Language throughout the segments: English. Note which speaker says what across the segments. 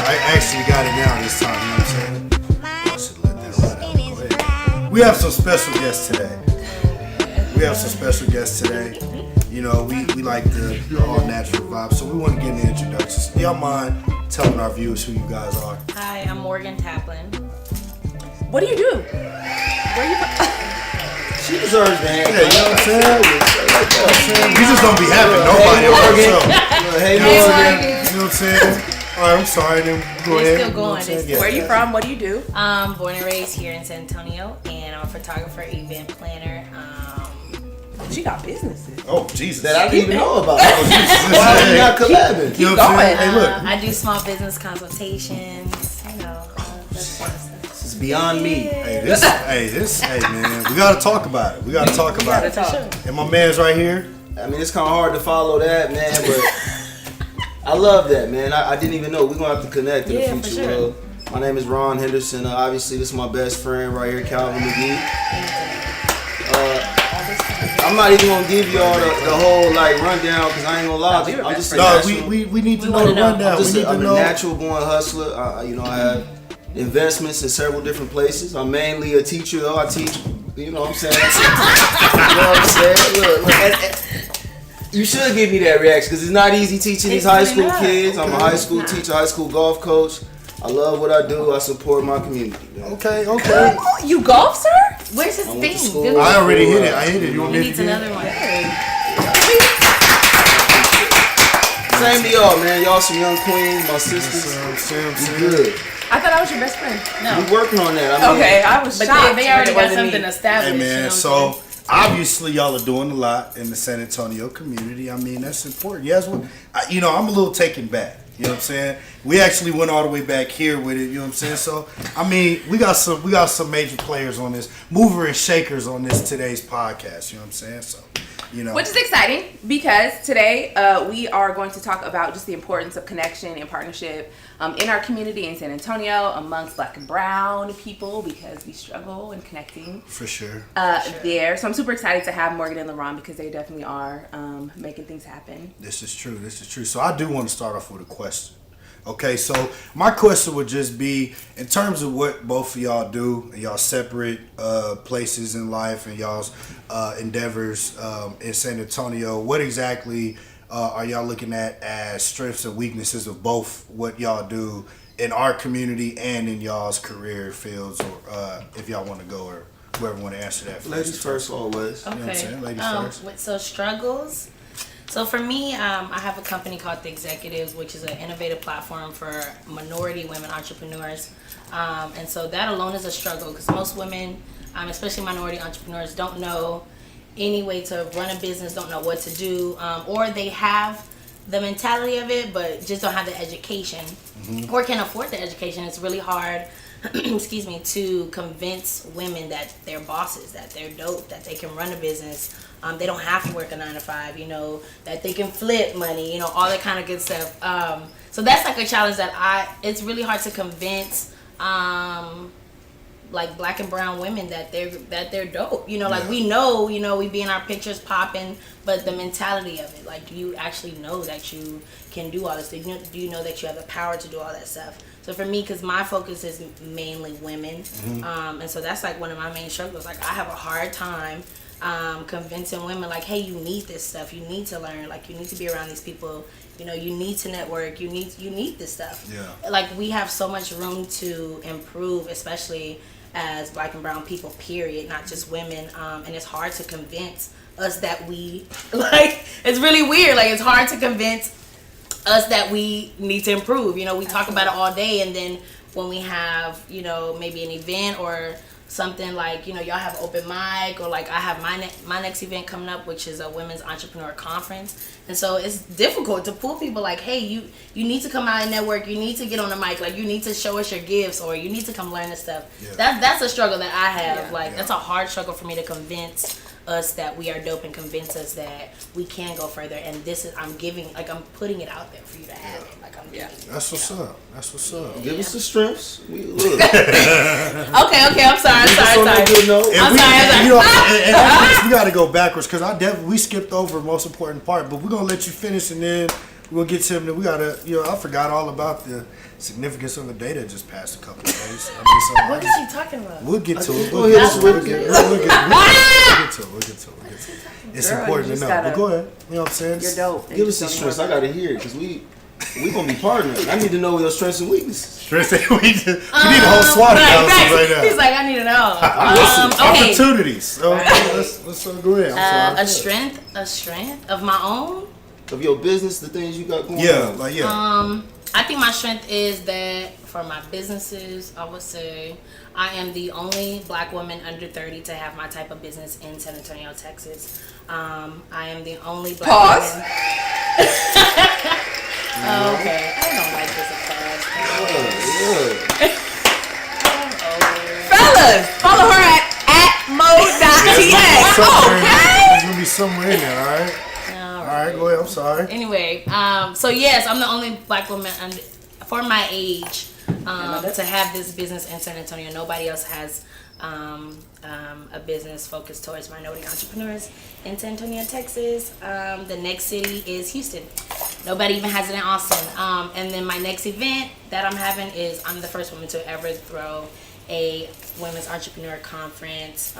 Speaker 1: I actually got it now this time. You know what I'm saying? I should let that run out. Go ahead. We have some special guests today. You know, we like the all natural vibe, so we want to get in the introductions. Do y'all mind telling our viewers who you guys are?
Speaker 2: Hi, I'm Morgan Taplin.
Speaker 3: What do you do? Where you from?
Speaker 4: She deserves the hand.
Speaker 1: Yeah, you know what I'm saying? We just don't be having nobody on our show.
Speaker 4: Hey,
Speaker 1: You know what I'm saying? All right, I'm sorry. Then go ahead.
Speaker 2: Still going.
Speaker 3: Where are you from? What do you do?
Speaker 2: Born and raised here in San Antonio, and I'm a photographer, event planner.
Speaker 3: She got businesses.
Speaker 1: Oh, Jesus.
Speaker 4: That I didn't even know about.
Speaker 1: Oh, Jesus.
Speaker 4: Why are we not collabing?
Speaker 1: You know what I'm saying? Hey, look.
Speaker 2: I do small business consultations. You know, that kind of stuff.
Speaker 4: This is beyond me.
Speaker 1: Hey, man. We gotta talk about it. And my man's right here.
Speaker 4: I mean, it's kind of hard to follow that, man, but I love that, man. I didn't even know. We're going to have to connect in the future.
Speaker 2: For sure.
Speaker 4: My name is Ron Henderson. Obviously, this is my best friend right here, Calvin McGhee. I'm not even going to give y'all the whole, rundown, because I ain't going to lie. I'm just
Speaker 1: we need to know the rundown.
Speaker 4: I'm a natural-born hustler. I have investments in several different places. I'm mainly a teacher, though. I teach, you know what I'm saying? Look, you should give me that reaction, because it's not easy teaching these high school kids. I'm a high school teacher, high school golf coach. I love what I do. I support my community. Man.
Speaker 1: Okay.
Speaker 3: You golf, sir?
Speaker 2: Where's his thing?
Speaker 1: I already hit it. You want me to
Speaker 2: need another one.
Speaker 4: Same to y'all, man. Y'all some young queens, my sisters. You good.
Speaker 3: I thought I was your best friend.
Speaker 2: No.
Speaker 4: We working on that. I
Speaker 3: was
Speaker 2: But
Speaker 3: shocked.
Speaker 2: they already got
Speaker 3: when it wasn't
Speaker 2: something
Speaker 3: me.
Speaker 2: established.
Speaker 1: Hey, man.
Speaker 2: You know
Speaker 1: So obviously y'all are doing a lot in the San Antonio community. I mean, that's important. Yes, I'm a little taken back. You know what I'm saying? We actually went all the way back here with it. You know what I'm saying? So I mean, we got some major players on this, mover and shakers on this today's podcast. You know what I'm saying? So.
Speaker 3: Which is exciting because today we are going to talk about just the importance of connection and partnership in our community in San Antonio amongst Black and Brown people, because we struggle in connecting.
Speaker 1: For sure.
Speaker 3: There. So I'm super excited to have Morgan and LaRon because they definitely are making things happen.
Speaker 1: This is true. So I do want to start off with a question. Okay, so my question would just be, in terms of what both of y'all do, and y'all separate places in life and y'all's endeavors in San Antonio, what exactly are y'all looking at as strengths and weaknesses of both what y'all do in our community and in y'all's career fields, or if y'all want to go, or whoever want to answer that first.
Speaker 4: Ladies first, always.
Speaker 1: You know what I'm saying? Ladies first.
Speaker 2: So struggles. So for me, I have a company called The Executives, which is an innovative platform for minority women entrepreneurs. And so that alone is a struggle, because most women, especially minority entrepreneurs, don't know any way to run a business, don't know what to do, or they have the mentality of it, but just don't have the education, or can't afford the education. It's really hard, to convince women that they're bosses, that they're dope, that they can run a business. They don't have to work a 9-to-5, that they can flip money, all that kind of good stuff. So that's like a challenge that it's really hard to convince, Black and brown women that they're dope. We know, we be in our pictures popping, but the mentality of it, do you actually know that you can do all this? Do you know that you have the power to do all that stuff? So for me, because my focus is mainly women, and so that's one of my main struggles. I have a hard time convincing women, hey, you need this stuff, you need to learn, you need to be around these people, you need to network, you need this stuff. We have so much room to improve, especially as Black and brown people, period, not just women, and it's hard to convince us that we it's really weird, it's hard to convince us that we need to improve. We talk about it all day, and then when we have maybe an event or something y'all have open mic, or I have my next event coming up, which is a women's entrepreneur conference, and so it's difficult to pull people hey, you need to come out and network, you need to get on the mic, you need to show us your gifts, or you need to come learn this stuff. That's a struggle that I have. That's a hard struggle for me to convince us that we are dope and convince us that we can go further, and this is I'm putting it out there for you to have it.
Speaker 1: That's what's up.
Speaker 4: Give us the strengths. We look.
Speaker 3: Okay, I'm sorry.
Speaker 1: We got to go backwards, because we skipped over the most important part, but we're gonna let you finish, and then we'll get to him. We gotta, I forgot all about the significance of the day that just passed a couple of days.
Speaker 2: What is she talking about?
Speaker 1: We'll get to it.
Speaker 4: We'll get to it.
Speaker 1: We'll get to it. It's
Speaker 3: Girl,
Speaker 1: important
Speaker 3: you
Speaker 1: to
Speaker 3: just
Speaker 1: know. But
Speaker 3: gotta-
Speaker 1: go ahead. You know what I'm saying?
Speaker 3: You're dope.
Speaker 4: Give us the strengths. I gotta hear it because we gonna be partnering. I need to know your strengths and weaknesses.
Speaker 1: we need a whole SWOT analysis right now.
Speaker 2: He's like, I need to know. Okay.
Speaker 1: Opportunities. So let's go ahead. I'm sorry.
Speaker 2: A strength of my own.
Speaker 4: Of your business, the things you got going on.
Speaker 2: I think my strength is that for my businesses, I would say I am the only black woman under 30 to have my type of business in San Antonio, Texas. I am the only black
Speaker 3: Pause.
Speaker 2: woman. Okay, I don't like this applause.
Speaker 3: Fellas, follow her at mo.tx. Okay.
Speaker 1: There's gonna be somewhere in there, all right? All right, go ahead. I'm sorry.
Speaker 2: Anyway, so yes, I'm the only black woman for my age to have this business in San Antonio. Nobody else has a business focused towards minority entrepreneurs in San Antonio, Texas. The next city is Houston. Nobody even has it in Austin. And then my next event that I'm having is I'm the first woman to ever throw a women's entrepreneur conference,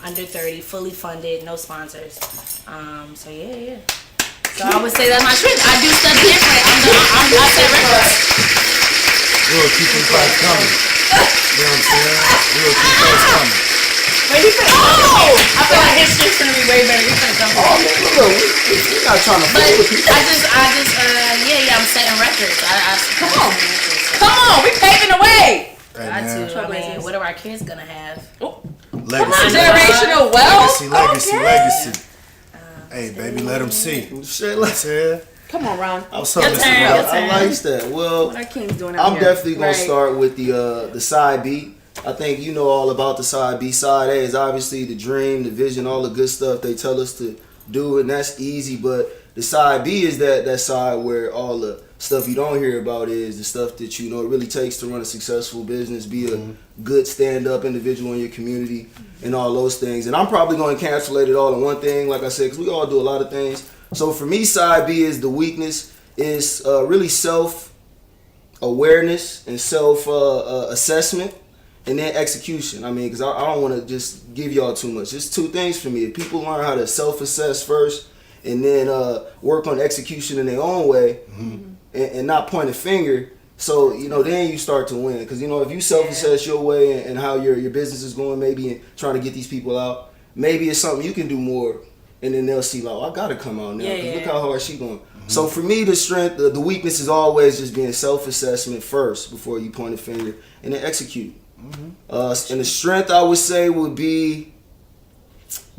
Speaker 2: under 30, fully funded, no sponsors. So yeah. So I would say that's my strength. I do stuff different. I set records.
Speaker 1: We'll keep them fights coming. You know what I'm saying? We'll keep those coming.
Speaker 2: Wait, he finna I feel like his shit's gonna be way better. He's finna come
Speaker 4: Oh, man, look, we're not trying to
Speaker 2: But
Speaker 4: fool with people.
Speaker 2: I'm setting records.
Speaker 3: Come on, we paving the way.
Speaker 1: Hey,
Speaker 2: I
Speaker 1: man.
Speaker 2: mean, what are our kids gonna have?
Speaker 1: Legacy.
Speaker 3: Generational wealth.
Speaker 1: Legacy. Hey, baby, let them see.
Speaker 4: Shit, let's hear.
Speaker 3: Come on, Ron.
Speaker 1: I'm so
Speaker 2: Your
Speaker 1: listening.
Speaker 2: turn.
Speaker 4: I like that. Well,
Speaker 3: What are kings doing out
Speaker 4: I'm
Speaker 3: here?
Speaker 4: definitely gonna
Speaker 3: Right.
Speaker 4: start with the side B. I think you know all about the side B. Side A is obviously the dream, the vision, all the good stuff they tell us to do, and that's easy. But the side B is that side where all the stuff you don't hear about is the stuff that it really takes to run a successful business, be a good stand-up individual in your community, and all those things. And I'm probably going to encapsulate it all in one thing, like I said, because we all do a lot of things. So for me, side B is the weakness is really self-awareness and self-assessment, and then execution. I mean, because I don't want to just give y'all too much. Just two things for me. If people learn how to self-assess first and then work on execution in their own way, and not point a finger, so then you start to win. Because if you self-assess your way and how your business is going, maybe and trying to get these people out, maybe it's something you can do more, and then they'll see I gotta come out now because look how hard she going. So for me, the strength, the weakness is always just being self-assessment first before you point a finger, and then execute. And the strength I would say would be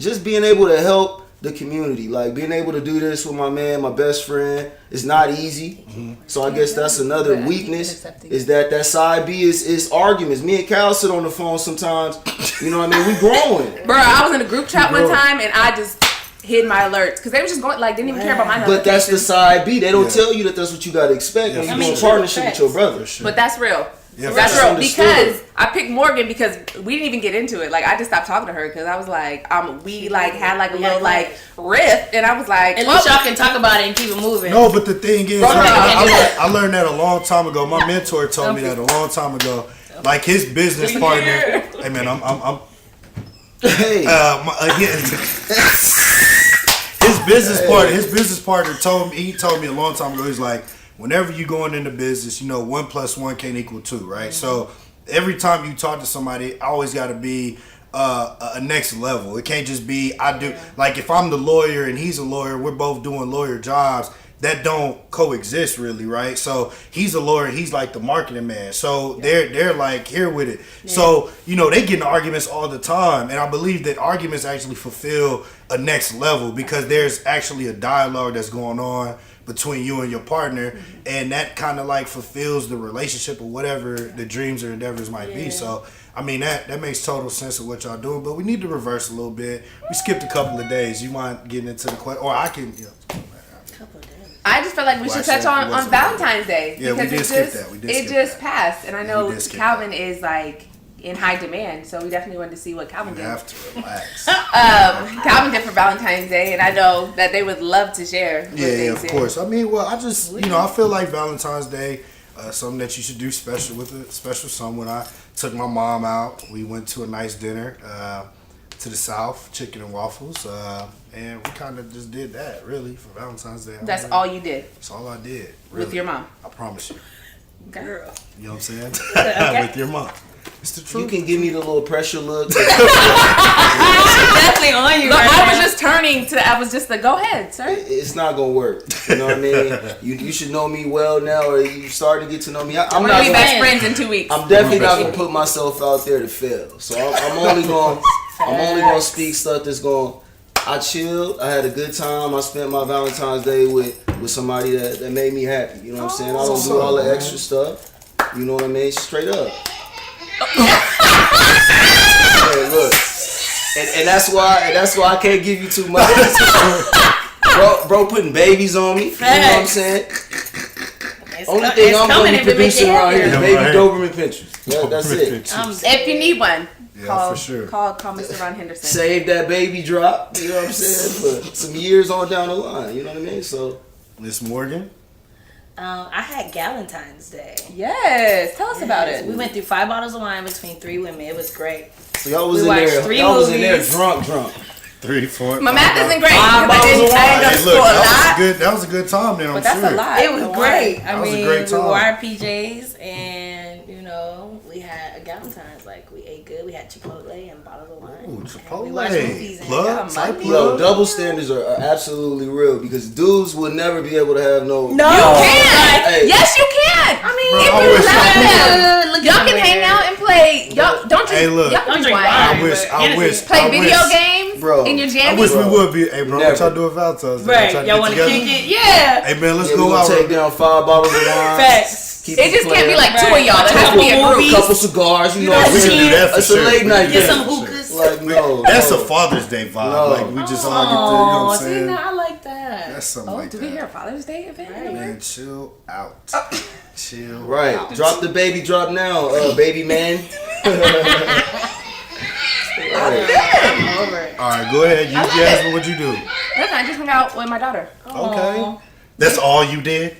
Speaker 4: just being able to help the community, like being able to do this with my man, my best friend. It's not easy. So I guess that's another weakness, is that side B is arguments. Me and Cal sit on the phone sometimes. You know what I mean? We growing.
Speaker 3: Bro, I was in a group chat one time and I just hid my alerts because they were just going didn't even care about my
Speaker 4: But that's the
Speaker 3: notifications.
Speaker 4: side B. They don't tell you that that's what you got to expect when you're doing partnership with your brother.
Speaker 3: But that's real.
Speaker 1: Yeah,
Speaker 3: That's
Speaker 1: for
Speaker 3: real
Speaker 1: sure.
Speaker 3: because I picked Morgan because we didn't even get into it. Like I just stopped talking to her because I was like, we had a little rift, and I was like,
Speaker 2: At least y'all can talk about it and keep it moving.
Speaker 1: No, but the thing is,
Speaker 3: Bro,
Speaker 1: I learned that a long time ago. My mentor told me that a long time ago. Like his business partner. Hey man, I'm
Speaker 4: Hey,
Speaker 1: his business partner told me a long time ago. He's like, whenever you going into business, 1 + 1 can't equal 2, right? So every time you talk to somebody, I always got to be a next level. It can't just be like if I'm the lawyer and he's a lawyer, we're both doing lawyer jobs. That don't coexist really, right? So he's a lawyer, he's like the marketing man. So they're like here with it. Yeah. So they get in arguments all the time, and I believe that arguments actually fulfill a next level because there's actually a dialogue that's going on between you and your partner, and that kind of like fulfills the relationship or whatever the dreams or endeavors might be. So I mean that makes total sense of what y'all doing, but we need to reverse a little bit. We skipped a couple of days. You mind getting into the question, or I can.
Speaker 3: I just felt like we should touch on Valentine's Day.
Speaker 1: Yeah, we did skip that.
Speaker 3: It just passed, and I know Calvin is like in high demand. So we definitely wanted to see what Calvin
Speaker 1: You
Speaker 3: did.
Speaker 1: have to relax.
Speaker 3: Calvin did for Valentine's Day, and I know that they would love to share. What they
Speaker 1: Yeah, of
Speaker 3: did.
Speaker 1: course. I mean, well, I just, I feel like Valentine's Day, something that you should do special with a special someone. I took my mom out. We went to a nice dinner to the South, chicken and waffles, and we kind of just did that, really, for Valentine's Day.
Speaker 3: That's all you did
Speaker 1: That's all I did. Really.
Speaker 3: with your mom.
Speaker 1: I promise you.
Speaker 2: Girl.
Speaker 1: You know what I'm saying? With your mom. It's the
Speaker 4: You
Speaker 1: truth.
Speaker 4: can give me the little pressure look.
Speaker 2: Definitely on you.
Speaker 3: Look,
Speaker 2: right
Speaker 3: I was
Speaker 2: now.
Speaker 3: just turning to. I was just the go ahead, sir.
Speaker 4: It's not gonna work. You know what I mean? You should know me well now, or you starting to get to know me. I'm
Speaker 3: We're
Speaker 4: not.
Speaker 3: gonna be
Speaker 4: Gonna,
Speaker 3: best friends in 2 weeks.
Speaker 4: I'm definitely not gonna put myself out there to fail. So I'm only gonna speak stuff that's gonna. I chilled. I had a good time. I spent my Valentine's Day with somebody that made me happy. You know what I'm saying? I don't do all the extra stuff. You know what I mean? Straight up. Hey, look. And that's why I can't give you too much. bro putting babies on me. You know what I'm saying? Only thing I'm gonna be producing around here is baby Doberman pictures. That's it.
Speaker 3: If you need one,
Speaker 1: Yeah, for sure.
Speaker 3: Call Mr. Ron Henderson.
Speaker 4: Save that baby drop. You know what I'm saying? For some years on down the line. You know what I mean? So
Speaker 1: Miss Morgan.
Speaker 2: I had Galentine's Day.
Speaker 3: Yes, tell us about it.
Speaker 2: We went through 5 bottles of wine between 3 women. It was great.
Speaker 4: So y'all was
Speaker 2: We
Speaker 4: in
Speaker 2: watched
Speaker 4: there.
Speaker 2: 3
Speaker 4: Y'all was in there
Speaker 2: movies.
Speaker 4: drunk.
Speaker 1: 3, 4.
Speaker 3: My math isn't great
Speaker 4: Five
Speaker 3: because I
Speaker 4: bottles of
Speaker 3: didn't go to
Speaker 1: Hey,
Speaker 3: school
Speaker 1: look,
Speaker 3: a lot.
Speaker 1: that was a good time there.
Speaker 3: But that's a lot.
Speaker 2: It was great.
Speaker 1: That
Speaker 2: I
Speaker 1: was a
Speaker 2: mean,
Speaker 1: great
Speaker 2: we
Speaker 1: time.
Speaker 2: wore our PJs and, we had a Galentine's. Like, we ate good. We had Chipotle and bottles of wine.
Speaker 1: Ooh,
Speaker 2: And we watched movies
Speaker 1: Chipotle.
Speaker 2: and
Speaker 1: Plug. Side
Speaker 3: money.
Speaker 4: Yo,
Speaker 1: plug.
Speaker 4: double standards are absolutely real because dudes will never be able to have no.
Speaker 2: No.
Speaker 3: You can.
Speaker 4: Hey.
Speaker 3: Yes, you can. I mean,
Speaker 1: Bro,
Speaker 3: if
Speaker 1: I
Speaker 3: you
Speaker 1: wish
Speaker 3: let
Speaker 1: I
Speaker 3: them,
Speaker 2: Look at
Speaker 3: y'all can
Speaker 2: them
Speaker 3: hang
Speaker 2: there.
Speaker 3: out and play. Y'all don't drink.
Speaker 1: Hey, look.
Speaker 3: Y'all can
Speaker 2: Don't
Speaker 3: drink
Speaker 2: drink
Speaker 3: wine.
Speaker 1: I wish.
Speaker 3: Play
Speaker 1: I
Speaker 3: video
Speaker 1: wish,
Speaker 3: games
Speaker 4: Bro.
Speaker 3: in your
Speaker 1: I
Speaker 3: jammies.
Speaker 1: wish we
Speaker 4: Bro.
Speaker 1: would be. Hey, bro,
Speaker 4: Never.
Speaker 1: what y'all doing Valentine's Day?
Speaker 2: Right.
Speaker 1: Y'all
Speaker 2: Y'all want to
Speaker 1: together?
Speaker 2: kick it? Yeah.
Speaker 1: Hey, man, let's
Speaker 4: Yeah, we
Speaker 1: go
Speaker 4: gonna
Speaker 1: out.
Speaker 4: take down 5 bottles of wine.
Speaker 2: Facts.
Speaker 4: Keep
Speaker 3: It just can't be
Speaker 4: playing.
Speaker 3: like 2 of y'all. There has to be a
Speaker 2: Couple
Speaker 3: group.
Speaker 2: movies.
Speaker 4: Couple cigars, you know.
Speaker 2: know,
Speaker 1: We can do that for
Speaker 4: It's a
Speaker 1: sure.
Speaker 4: late night
Speaker 2: Get
Speaker 4: dinner.
Speaker 2: some hookahs.
Speaker 4: Like no,
Speaker 1: That's
Speaker 4: no.
Speaker 1: a Father's Day vibe.
Speaker 4: No.
Speaker 1: Like we just all get to, you know what I'm
Speaker 2: See,
Speaker 1: saying?
Speaker 2: now I like that.
Speaker 1: That's something like
Speaker 3: Do
Speaker 1: that.
Speaker 3: we hear a Father's Day event?
Speaker 2: Right.
Speaker 1: Man, chill out. Chill.
Speaker 4: Right.
Speaker 1: out.
Speaker 4: Drop the baby drop now, baby man. Right.
Speaker 2: Over it.
Speaker 1: All right, go ahead. You,
Speaker 3: love
Speaker 1: Jasmine, what'd you do?
Speaker 3: Nothing. I just hung out with my daughter.
Speaker 1: Okay. That's all you did?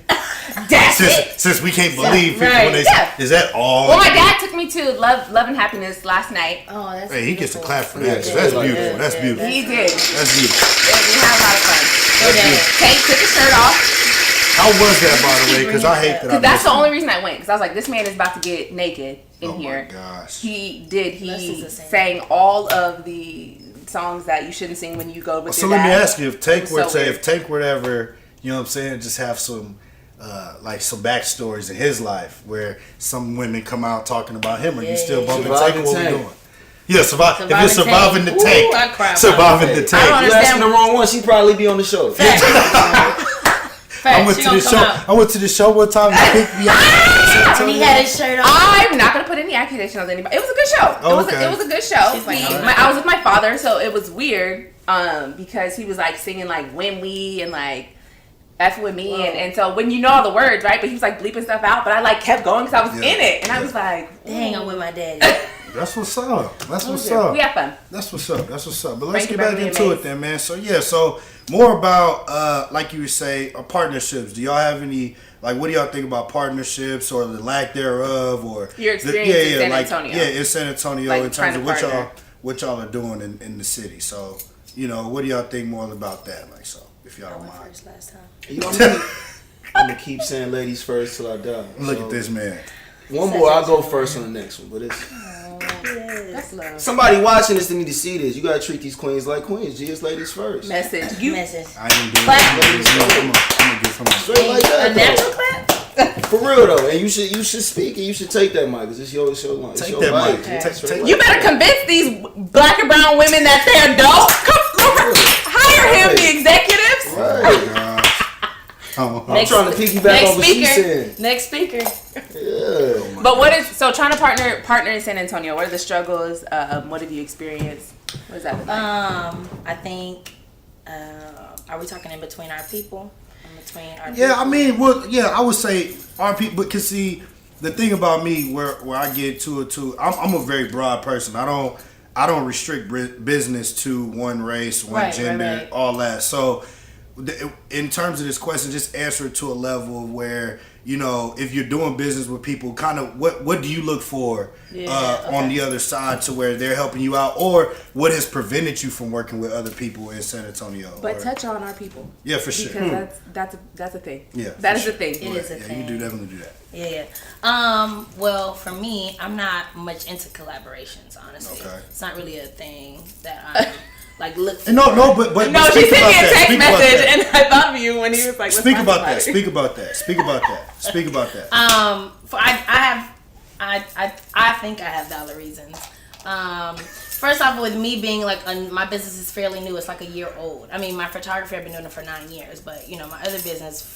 Speaker 3: That's it.
Speaker 1: Since we can't believe people
Speaker 2: Right.
Speaker 1: when they
Speaker 3: Yeah.
Speaker 1: is that all?
Speaker 3: Well, my
Speaker 1: you
Speaker 3: dad took me to Love and Happiness last night.
Speaker 2: Oh, that's
Speaker 1: Hey, he gets a
Speaker 2: beautiful.
Speaker 1: clap for that. 'cause
Speaker 4: Yeah,
Speaker 1: that's
Speaker 4: yeah,
Speaker 1: beautiful.
Speaker 2: yeah,
Speaker 1: That's
Speaker 2: yeah,
Speaker 1: beautiful.
Speaker 3: He did.
Speaker 1: That's beautiful.
Speaker 3: And we had a lot of fun.
Speaker 2: Okay.
Speaker 3: Kate took his shirt off.
Speaker 1: How was that, by the way? Because I hate that. I
Speaker 3: Because that's
Speaker 1: missed
Speaker 3: the
Speaker 1: it.
Speaker 3: only reason I went. Because I was like, this man is about to get naked in
Speaker 1: Oh my
Speaker 3: here.
Speaker 1: gosh.
Speaker 3: He did.
Speaker 2: Unless
Speaker 3: He
Speaker 2: he's a singer.
Speaker 3: sang all of the songs that you shouldn't sing when you go with
Speaker 1: So
Speaker 3: your
Speaker 1: let me
Speaker 3: dad.
Speaker 1: ask you, if Tank
Speaker 3: was
Speaker 1: would
Speaker 3: so
Speaker 1: say,
Speaker 3: weird.
Speaker 1: if Tank would ever, you know what I'm saying, just have some, like some backstories in his life where some women come out talking about him, or you
Speaker 2: Yeah,
Speaker 1: still
Speaker 2: yeah,
Speaker 1: bumping
Speaker 4: yeah.
Speaker 1: Tank, what we
Speaker 4: Surviving
Speaker 1: doing? Yeah, if it's surviving the
Speaker 2: Ooh,
Speaker 1: tank,
Speaker 2: I cried.
Speaker 1: surviving the
Speaker 3: I don't
Speaker 1: tank.
Speaker 4: You
Speaker 3: understand.
Speaker 4: asking the wrong one, she'd probably be on the show.
Speaker 1: I went to the show. I went to the show one time. He picked me up.
Speaker 2: And he had his shirt on.
Speaker 3: I'm not gonna put any accusation on anybody. It was a good show.
Speaker 1: Oh,
Speaker 3: It was
Speaker 1: okay.
Speaker 3: it was a good show.
Speaker 2: She's like,
Speaker 3: I was with my father, so it was weird. Because he was like singing like "When We" and like "F with me," and so when you know all the words, right? But he was like bleeping stuff out. But I like kept going because I was
Speaker 1: Yeah.
Speaker 3: in it, and I was like,
Speaker 2: Dang, I'm with my daddy.
Speaker 1: That's what's up. That's
Speaker 3: it was
Speaker 1: what's
Speaker 3: good.
Speaker 1: up.
Speaker 3: We had fun.
Speaker 1: That's what's up. That's what's up. But let's
Speaker 3: Thank you,
Speaker 1: get back
Speaker 3: Beverly
Speaker 1: into
Speaker 3: and
Speaker 1: it
Speaker 3: Mace.
Speaker 1: then, man. So yeah, so more about like you would say, partnerships. Do y'all have any what do y'all think about partnerships or the lack thereof, or
Speaker 3: Your experience in San
Speaker 1: like,
Speaker 3: Antonio.
Speaker 1: Yeah, in San Antonio
Speaker 3: Like,
Speaker 1: in
Speaker 3: trying
Speaker 1: terms
Speaker 3: to
Speaker 1: of
Speaker 3: partner.
Speaker 1: what y'all are doing in the city. So what do y'all think more about that? Like, so if y'all
Speaker 2: I
Speaker 1: don't
Speaker 2: went
Speaker 1: mind,
Speaker 2: first last time.
Speaker 4: You know what I mean? I'm gonna keep saying ladies first till I die.
Speaker 1: look
Speaker 4: So,
Speaker 1: at this man.
Speaker 4: One more, I'll go first on the next one. But it's
Speaker 3: That's love.
Speaker 4: somebody watching this to need to see this. You gotta treat these queens like queens. G is ladies first.
Speaker 3: Message. You
Speaker 2: Message.
Speaker 1: I ain't doing
Speaker 2: Clap.
Speaker 1: it. I'm gonna get from
Speaker 4: Straight like
Speaker 2: A
Speaker 4: that.
Speaker 2: natural
Speaker 4: Though.
Speaker 2: clap?
Speaker 4: For real though, and you should speak and you should take that mic because it's your line. It's
Speaker 1: Take
Speaker 4: your
Speaker 1: that
Speaker 4: life.
Speaker 1: mic.
Speaker 2: Okay.
Speaker 1: Take
Speaker 3: You better convince these black and brown women that they're dope. Come hire him, the executives.
Speaker 4: Right.
Speaker 1: Oh,
Speaker 4: I'm trying to piggyback off what she said.
Speaker 2: Next speaker.
Speaker 4: Yeah.
Speaker 3: But what is so trying to partner in San Antonio? What are the struggles? What have you experienced? What is that look like?
Speaker 2: I think. Are we talking in between our people? In between our
Speaker 1: Yeah,
Speaker 2: people?
Speaker 1: I mean, well, yeah, I would say our people, because see, the thing about me where I get to it too, I'm a very broad person. I don't restrict business to one race, one gender, all that. So in terms of this question, just answer it to a level where, you know, if you're doing business with people, kind of what do you look for on the other side to where they're helping you out, or what has prevented you from working with other people in San Antonio?
Speaker 3: But touch on our people.
Speaker 1: Yeah, for sure.
Speaker 3: Because that's a thing.
Speaker 1: Yeah,
Speaker 3: that is a thing.
Speaker 2: It is a thing.
Speaker 1: You do definitely do that.
Speaker 2: Yeah. Well, for me, I'm not much into collaborations, honestly.
Speaker 1: Okay.
Speaker 2: It's not really a thing that I'm like look for.
Speaker 1: No, but
Speaker 3: No, she sent me a text message, and I thought of you when he was like,
Speaker 1: Speak about that. Speak about that. Speak about that. Speak about that.
Speaker 2: I think I have valid reasons. First off, with me being like, my business is fairly new. It's like a year old. I mean, my photography, I've been doing it for 9 years, but you know, my other business,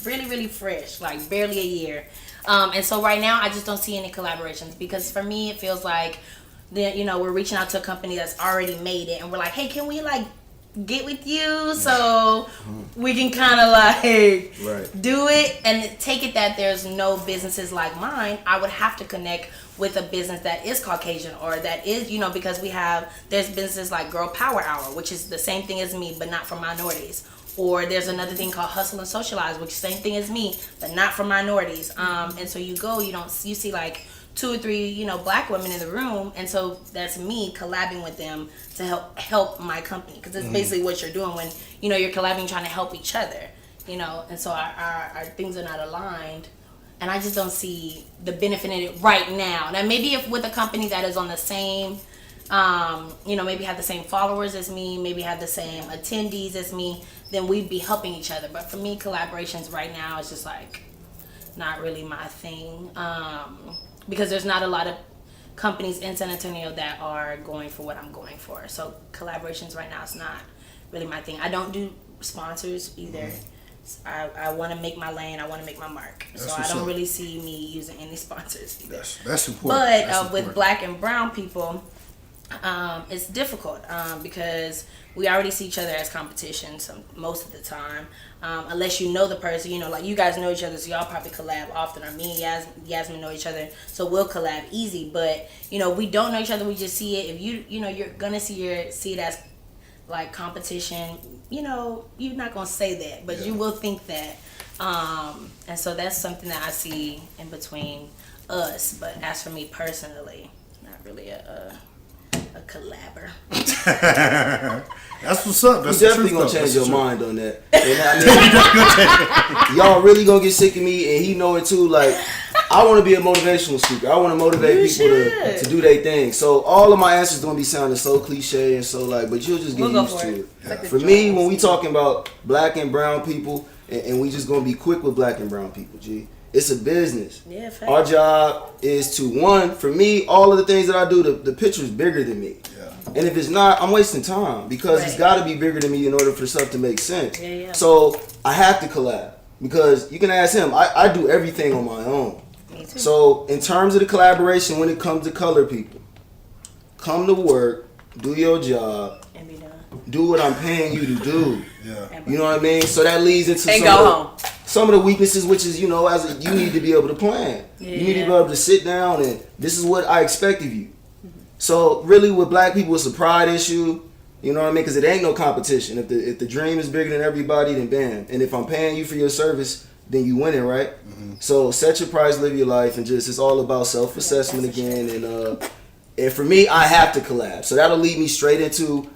Speaker 2: really, really fresh, like barely a year. And so right now, I just don't see any collaborations, because for me, it feels like we're reaching out to a company that's already made it, and we're like, hey, can we like get with you so we can kind of like do it and take it that there's no businesses like mine. I would have to connect with a business that is Caucasian, or that is, because there's businesses like Girl Power Hour, which is the same thing as me but not for minorities. Or there's another thing called Hustle and Socialize, which is the same thing as me but not for minorities. And so you see like 2 or 3 black women in the room, and so that's me collabing with them to help my company, because it's basically what you're doing when you're collabing, trying to help each other, and so our things are not aligned, and I just don't see the benefit in it right now. Now maybe if with a company that is on the same maybe have the same followers as me, maybe have the same attendees as me, then we'd be helping each other. But for me, collaborations right now is just like not really my thing. Because there's not a lot of companies in San Antonio that are going for what I'm going for. So collaborations right now is not really my thing. I don't do sponsors either. I want to make my lane. I want to make my mark. So I don't really see me using any sponsors either.
Speaker 1: That's important.
Speaker 2: But with black and brown people, it's difficult because we already see each other as competition most of the time. Unless you know the person, like you guys know each other, so y'all probably collab often, or me and Yasmine know each other, so we'll collab easy. But we don't know each other, we just see it. If you're gonna see it as like competition, you're not gonna say that, but you will think that. And so that's something that I see in between us. But as for me personally, not really a collabor.
Speaker 1: That's what's up. That's
Speaker 4: you definitely gonna change your mind on that. And y'all really gonna get sick of me, and he know it too. Like, I want to be a motivational speaker. I want to motivate people to do their thing. So all of my answers gonna be sounding so cliche and so like, but you'll just get used to it. Like for me, when we talking about black and brown people, and we just gonna be quick with black and brown people, G. It's a business.
Speaker 2: Yeah,
Speaker 4: our job is to, for me, all of the things that I do, the picture is bigger than me. Yeah. And if it's not, I'm wasting time, because it's got to be bigger than me in order for stuff to make sense.
Speaker 2: Yeah.
Speaker 4: So I have to collab, because you can ask him. I do everything on my own.
Speaker 2: Me too.
Speaker 4: So in terms of the collaboration, when it comes to color people, come to work, do your job,
Speaker 2: and be done.
Speaker 4: Do what I'm paying you to do.
Speaker 1: Yeah.
Speaker 4: You know what I mean? So that leads into some of the weaknesses, which is, you need to be able to plan.
Speaker 2: Yeah.
Speaker 4: You need to be able to sit down and this is what I expect of you. Mm-hmm. So really with black people, it's a pride issue. You know what I mean? Because it ain't no competition. If the dream is bigger than everybody, then bam. And if I'm paying you for your service, then you winning, right? Mm-hmm. So set your price, live your life, and just, it's all about self-assessment again. And for me, I have to collab. So that'll lead me straight into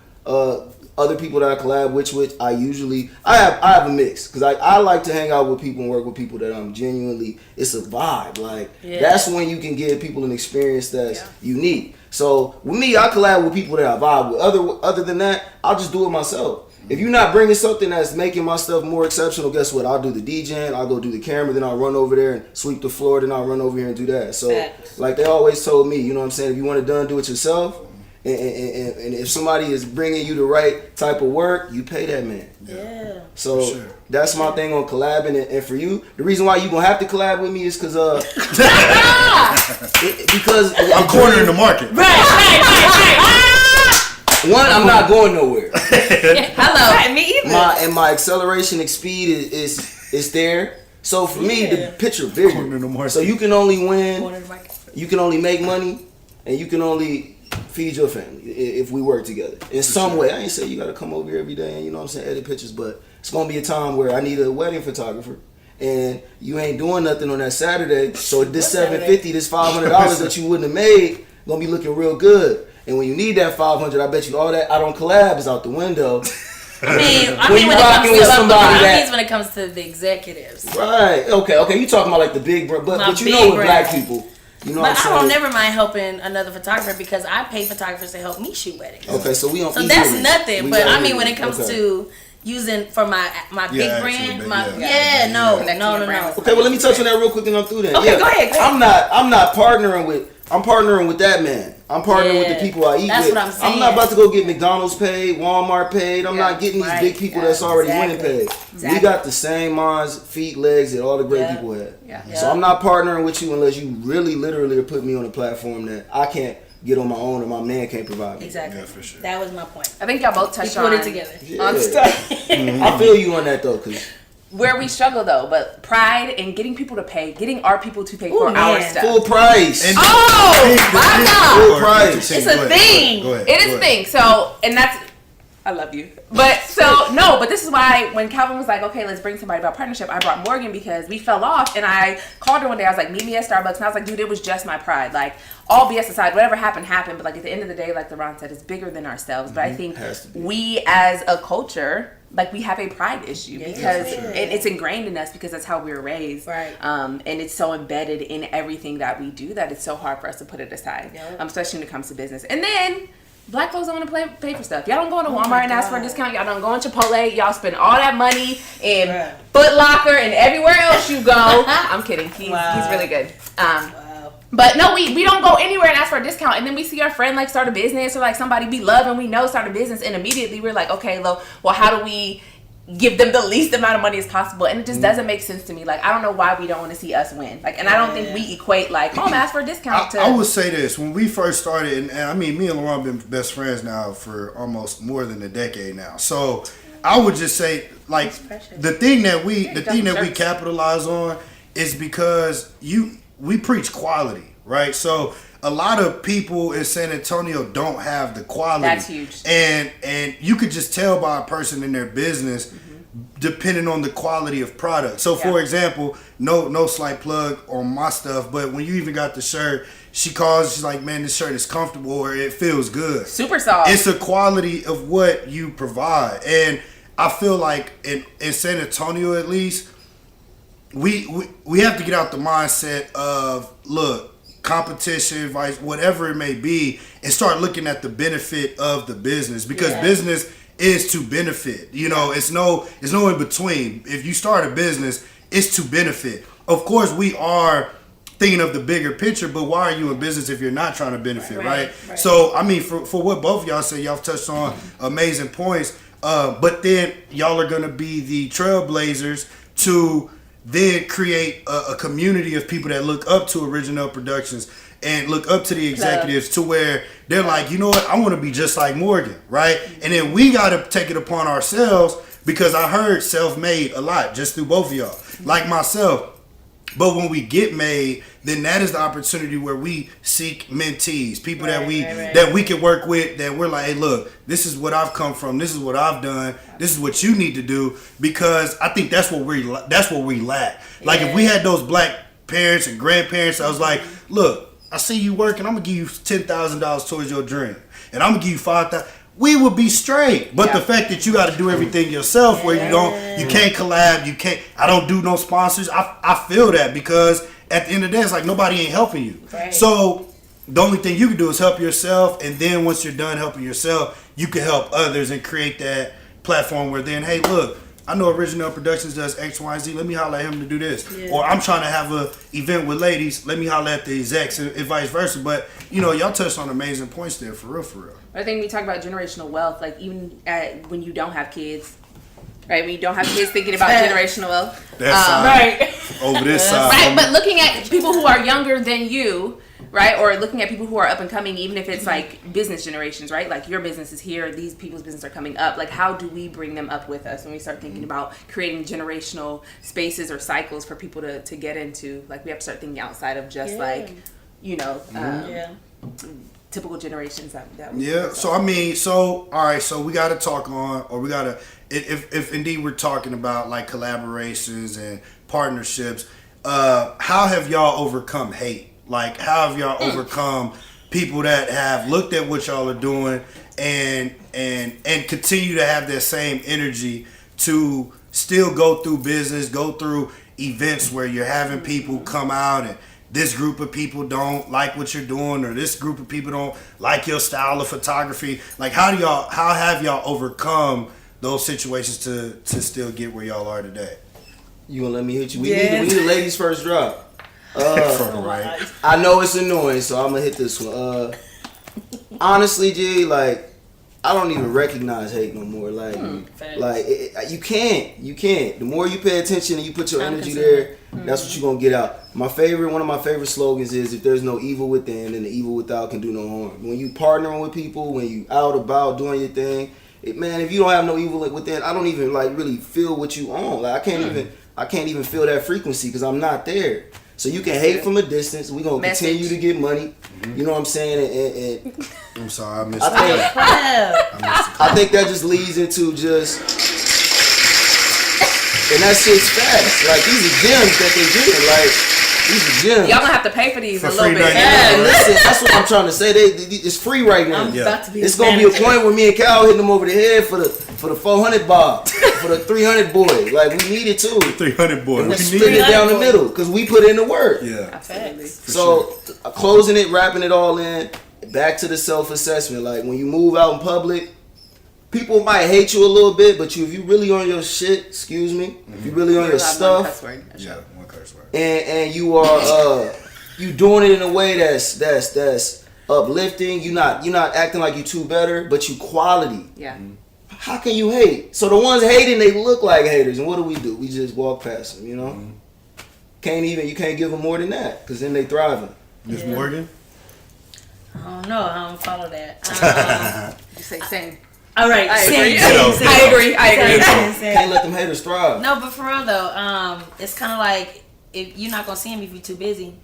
Speaker 4: other people that I collab with, which I have a mix, because I like to hang out with people and work with people that I'm genuinely, it's a vibe. Like, that's when you can give people an experience that's unique. So with me, I collab with people that I vibe with. Other than that, I'll just do it myself. If you're not bringing something that's making my stuff more exceptional, guess what? I'll do the DJing, I'll go do the camera, then I'll run over there and sweep the floor, then I'll run over here and do that. So, like they always told me, you know what I'm saying? If you want it done, do it yourself. And if somebody is bringing you the right type of work, you pay that man.
Speaker 2: Yeah.
Speaker 4: So that's my thing on collabing. And for you, the reason why you gonna have to collab with me is because because
Speaker 1: I'm cornering the market.
Speaker 2: Right.
Speaker 4: One, I'm not going nowhere.
Speaker 2: Hello.
Speaker 3: Right, me either.
Speaker 4: My acceleration and speed is there. So for me, the picture bigger. So you can only win, you can only make money, and you can only feed your family if we work together in some way. I ain't say you got to come over here every day and, you know what I'm saying, edit pictures, but it's going to be a time where I need a wedding photographer. And you ain't doing nothing on that Saturday, so this $750, this $500 that you wouldn't have made, gonna be looking real good. And when you need that $500, I bet you all that I don't collab is out the window.
Speaker 2: I mean, when it comes to the executives,
Speaker 4: right? Okay. You talking about like the big, but you know, with black people. You know
Speaker 2: but I don't never mind helping another photographer because I pay photographers to help me shoot weddings.
Speaker 4: Okay, so we don't.
Speaker 2: So that's nothing. But I mean, when it comes to using for my big brand, no.
Speaker 4: Okay, well let me touch on that real quick and I'm through that.
Speaker 2: Okay, go ahead.
Speaker 4: I'm not partnering with. I'm partnering with that man. I'm partnering with the people I eat with.
Speaker 2: What I'm saying.
Speaker 4: I'm not about to go get McDonald's paid, Walmart paid. I'm not getting these big people that's already winning paid. Exactly. We got the same minds, feet, legs that all the great people had. Yeah. So I'm not partnering with you unless you really, literally are putting me on a platform that I can't get on my own or my man can't provide me.
Speaker 2: Exactly.
Speaker 1: Yeah, for sure.
Speaker 2: That was my point.
Speaker 3: I think y'all both touched on.
Speaker 2: Put it together.
Speaker 3: On stuff.
Speaker 4: I feel you on that though, cause
Speaker 3: where we struggle though, but pride and getting people to pay, getting our people to pay for our stuff.
Speaker 4: Full price.
Speaker 3: My God.
Speaker 4: Full price.
Speaker 2: It's a thing.
Speaker 3: It is a thing. So, and that's, I love you. But so, no, but this is why when Calvin was like, okay, let's bring somebody about partnership, I brought Morgan because we fell off and I called her one day. I was like, meet me at Starbucks. And I was like, dude, it was just my pride. Like, all BS aside, whatever happened, happened. But like at the end of the day, like LeBron said, it's bigger than ourselves. But I think we as a culture, like we have a pride issue because it's ingrained in us because that's how we were raised.
Speaker 2: Right.
Speaker 3: And it's so embedded in everything that we do that it's so hard for us to put it aside, especially when it comes to business. And then black folks don't want to pay for stuff. Y'all don't go into Walmart and ask for a discount. Y'all don't go in Chipotle. Y'all spend all that money in Foot Locker and everywhere else you go. I'm kidding. He's really good. But no, we don't go anywhere and ask for a discount. And then we see our friend like start a business or like somebody we love and we know start a business. And immediately we're like, okay, well, how do we give them the least amount of money as possible? And it just doesn't make sense to me. Like, I don't know why we don't want to see us win. Like, and I don't think we equate like, ask for a discount to.
Speaker 1: I would say this. When we first started, and I mean, me and Laurent have been best friends now for almost more than a decade now. So I would just say, like, the thing that we capitalize on is because we preach quality, right? So a lot of people in San Antonio don't have the quality.
Speaker 3: That's huge.
Speaker 1: And you could just tell by a person in their business depending on the quality of product. So for example, no slight plug on my stuff, but when you even got the shirt, she's like, man, this shirt is comfortable or it feels good.
Speaker 3: Super soft.
Speaker 1: It's a quality of what you provide. And I feel like in San Antonio at least, we have to get out the mindset of, look, competition, advice, whatever it may be, and start looking at the benefit of the business because business is to benefit. You know, it's no in between. If you start a business, it's to benefit. Of course, we are thinking of the bigger picture, but why are you in business if you're not trying to benefit, right? So, I mean, for what both of y'all say, y'all touched on amazing points, but then y'all are going to be the trailblazers to then create a community of people that look up to OrigineL Productions and look up to the executives to where they're like, you know what, I want to be just like Morgan, right? And then we got to take it upon ourselves because I heard self-made a lot just through both of y'all, like myself. But when we get made, then that is the opportunity where we seek mentees, people that we can work with, that we're like, hey, look, this is what I've come from, this is what I've done, this is what you need to do, because I think that's what we lack. Like if we had those black parents and grandparents, I was like, look, I see you working, I'm gonna give you $10,000 towards your dream, and I'm gonna give you $5,000. We would be straight, but the fact that you got to do everything yourself, where you can't collab, I don't do no sponsors. I feel that because at the end of the day, it's like nobody ain't helping you. Right. So the only thing you can do is help yourself, and then once you're done helping yourself, you can help others and create that platform where then, hey, look, I know OrigineL Productions does X, Y, and Z. Let me holler at him to do this. Yeah. Or I'm trying to have a event with ladies. Let me holler at the execs and vice versa. But, y'all touched on amazing points there, for real.
Speaker 3: I think we talk about generational wealth, like even when you don't have kids, right? When you don't have kids, thinking about generational wealth.
Speaker 1: That side. Right. Over this side.
Speaker 3: Right, but looking at people who are younger than you, right? Or looking at people who are up and coming, even if it's like business generations, right? Like your business is here, these people's business are coming up. Like how do we bring them up with us when we start thinking about creating generational spaces or cycles for people to get into? Like we have to start thinking outside of just like, you know, typical generations that we
Speaker 1: So I mean, so all right, so we got to talk on, or we got to, if indeed we're talking about like collaborations and partnerships, how have y'all overcome hate? Like how have y'all overcome people that have looked at what y'all are doing and continue to have that same energy to still go through business, go through events where you're having people come out and this group of people don't like what you're doing, or this group of people don't like your style of photography. Like how have y'all overcome those situations to still get where y'all are today?
Speaker 4: You gonna let me hit you? We need the ladies first drop.
Speaker 1: Right.
Speaker 4: I know it's annoying, so I'm gonna hit this one. Honestly, G, like I don't even recognize hate no more. Like, you can't. The more you pay attention and you put your energy there, that's what you're gonna get out. One of my favorite slogans is, if there's no evil within, then the evil without can do no harm. When you partnering with people, when you out about doing your thing, man, if you don't have no evil within, I don't even like really feel what you own. Like I can't even feel that frequency because I'm not there. So you can hate from a distance. We're going to continue to get money. You know what I'm saying? And
Speaker 1: I'm sorry, I missed
Speaker 4: that. I think that just leads into just... And that shit's fast. Like, these are gems that they get. Like, these are gems.
Speaker 3: Y'all going to have to pay for these a little bit.
Speaker 4: Listen, that's what I'm trying to say. It's free right now. It's going to be a point where me and Cal hitting them over the head for the 400 bob. For the 300 boy. Like, we need it too.
Speaker 1: 300 boy.
Speaker 4: And we split it down the middle because we put in the work.
Speaker 1: Yeah.
Speaker 3: Absolutely.
Speaker 4: So, closing it, wrapping it all in, back to the self-assessment. Like, when you move out in public, people might hate you a little bit, but if you really on your shit, if you really on your stuff,
Speaker 1: one curse word.
Speaker 4: And you are you doing it in a way that's uplifting. You're not acting like you too better, but you quality.
Speaker 3: Yeah.
Speaker 4: How can you hate? So the ones hating, they look like haters, and what do? We just walk past them, you know. You can't give them more than that, because then they thriving.
Speaker 1: Miss Morgan.
Speaker 2: I don't know. I don't follow that.
Speaker 3: You say same.
Speaker 2: All right, same.
Speaker 3: I agree.
Speaker 4: Can't let them haters thrive.
Speaker 2: No, but for real though, it's kind of like if you're not gonna see them if you're too busy.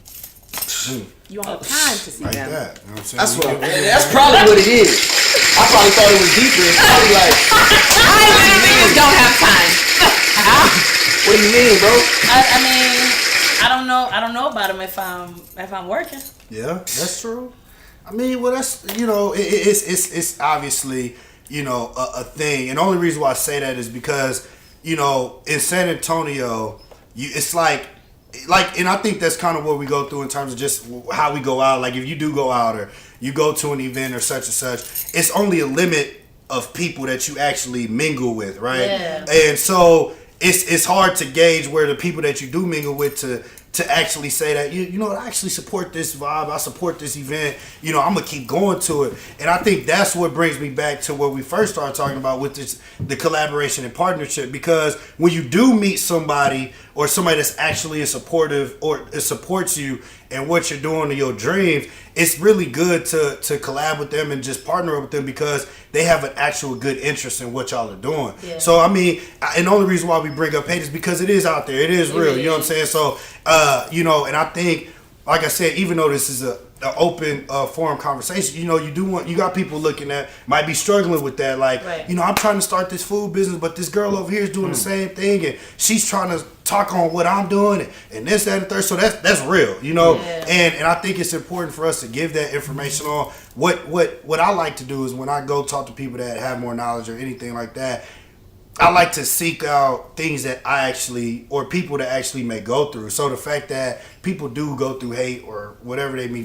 Speaker 3: You don't have time to see
Speaker 1: like
Speaker 3: them.
Speaker 1: That. You know what I'm saying?
Speaker 4: That's probably what it is. I probably thought it was deeper. It's probably like,
Speaker 3: I literally don't have time.
Speaker 4: What do you mean, bro?
Speaker 2: I mean, I don't know about them if I'm working.
Speaker 1: Yeah, that's true. I mean, well, that's it's obviously a thing, and the only reason why I say that is because in San Antonio, it's like, and I think that's kind of what we go through in terms of just how we go out. Like if you do go out or you go to an event or such and such, it's only a limit of people that you actually mingle with, right?
Speaker 2: Yeah.
Speaker 1: And so it's hard to gauge where the people that you do mingle with to actually say that I actually support this vibe, I support this event, I'm gonna keep going to it. And I think that's what brings me back to what we first started talking about with the collaboration and partnership, because when you do meet somebody or somebody that's actually supportive or supports you and what you're doing to your dreams, it's really good to collab with them and just partner with them because they have an actual good interest in what y'all are doing. Yeah. So I mean, and the only reason why we bring up hate is because it is out there, it is real. You know what I'm saying? So and I think, like I said, even though this is an open forum conversation, you got people looking at, might be struggling with that, like, right. I'm trying to start this food business, but this girl over here is doing the same thing, and she's trying to talk on what I'm doing, and this, that, and the third. So that's real, Yeah. And I think it's important for us to give that information on. What I like to do is when I go talk to people that have more knowledge or anything like that, I like to seek out things that or people that actually may go through. So the fact that people do go through hate or whatever they may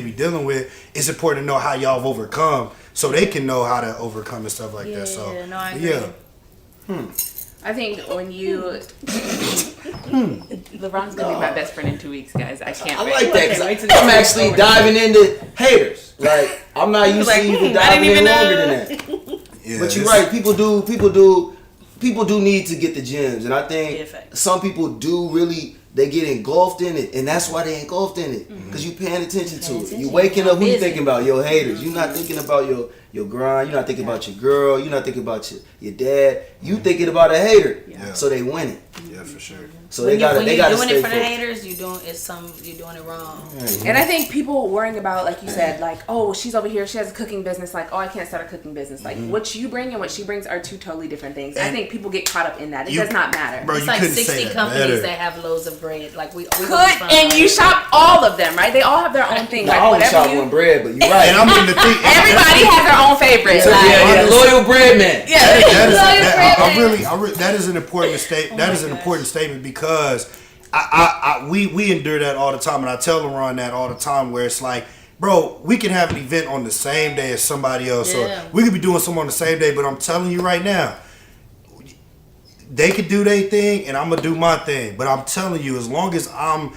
Speaker 1: be dealing with, it's important to know how y'all have overcome, so they can know how to overcome and stuff like that. So
Speaker 2: no, I agree.
Speaker 3: I think when you LeBron's gonna be my best friend in 2 weeks, guys. I can't.
Speaker 4: I like that because I'm actually diving into haters. Like I'm not used to even diving in longer than that. Yeah, but you're right. People do people do need to get the gems, and I think some people do really. They get engulfed in it, and that's why they engulfed in it. Because you paying attention to it. You waking up, who you thinking about? Your haters. You're not thinking about your grind. You're not thinking about your girl. You're not thinking about your dad. You thinking about a hater. So they win it.
Speaker 1: Yeah, for sure.
Speaker 4: So they got to stay
Speaker 2: doing it for the
Speaker 4: focused.
Speaker 2: haters. You're doing it wrong.
Speaker 3: And I think people worrying about, like you said, like, oh, she's over here, she has a cooking business. Like, oh, I can't start a cooking business. Like, what you bring and what she brings are two totally different things. I think people get caught up in that. It does not matter.
Speaker 1: Bro,
Speaker 2: It's like 60 companies that have loaves of bread. Like we
Speaker 3: and you shop all of them, right? They all have their own thing.
Speaker 4: No,
Speaker 3: Like,
Speaker 4: I only
Speaker 3: whatever
Speaker 4: shop one bread, but you're right.
Speaker 1: And I'm in the thing.
Speaker 3: Everybody has their own favorite.
Speaker 4: Yeah, loyal bread man.
Speaker 1: That is an important statement. That is an important statement because we endure that all the time, and I tell LaRon that all the time. Where it's like, bro, we can have an event on the same day as somebody else, or we could be doing something on the same day. But I'm telling you right now, they could do their thing, and I'm gonna do my thing. But I'm telling you, as long as I'm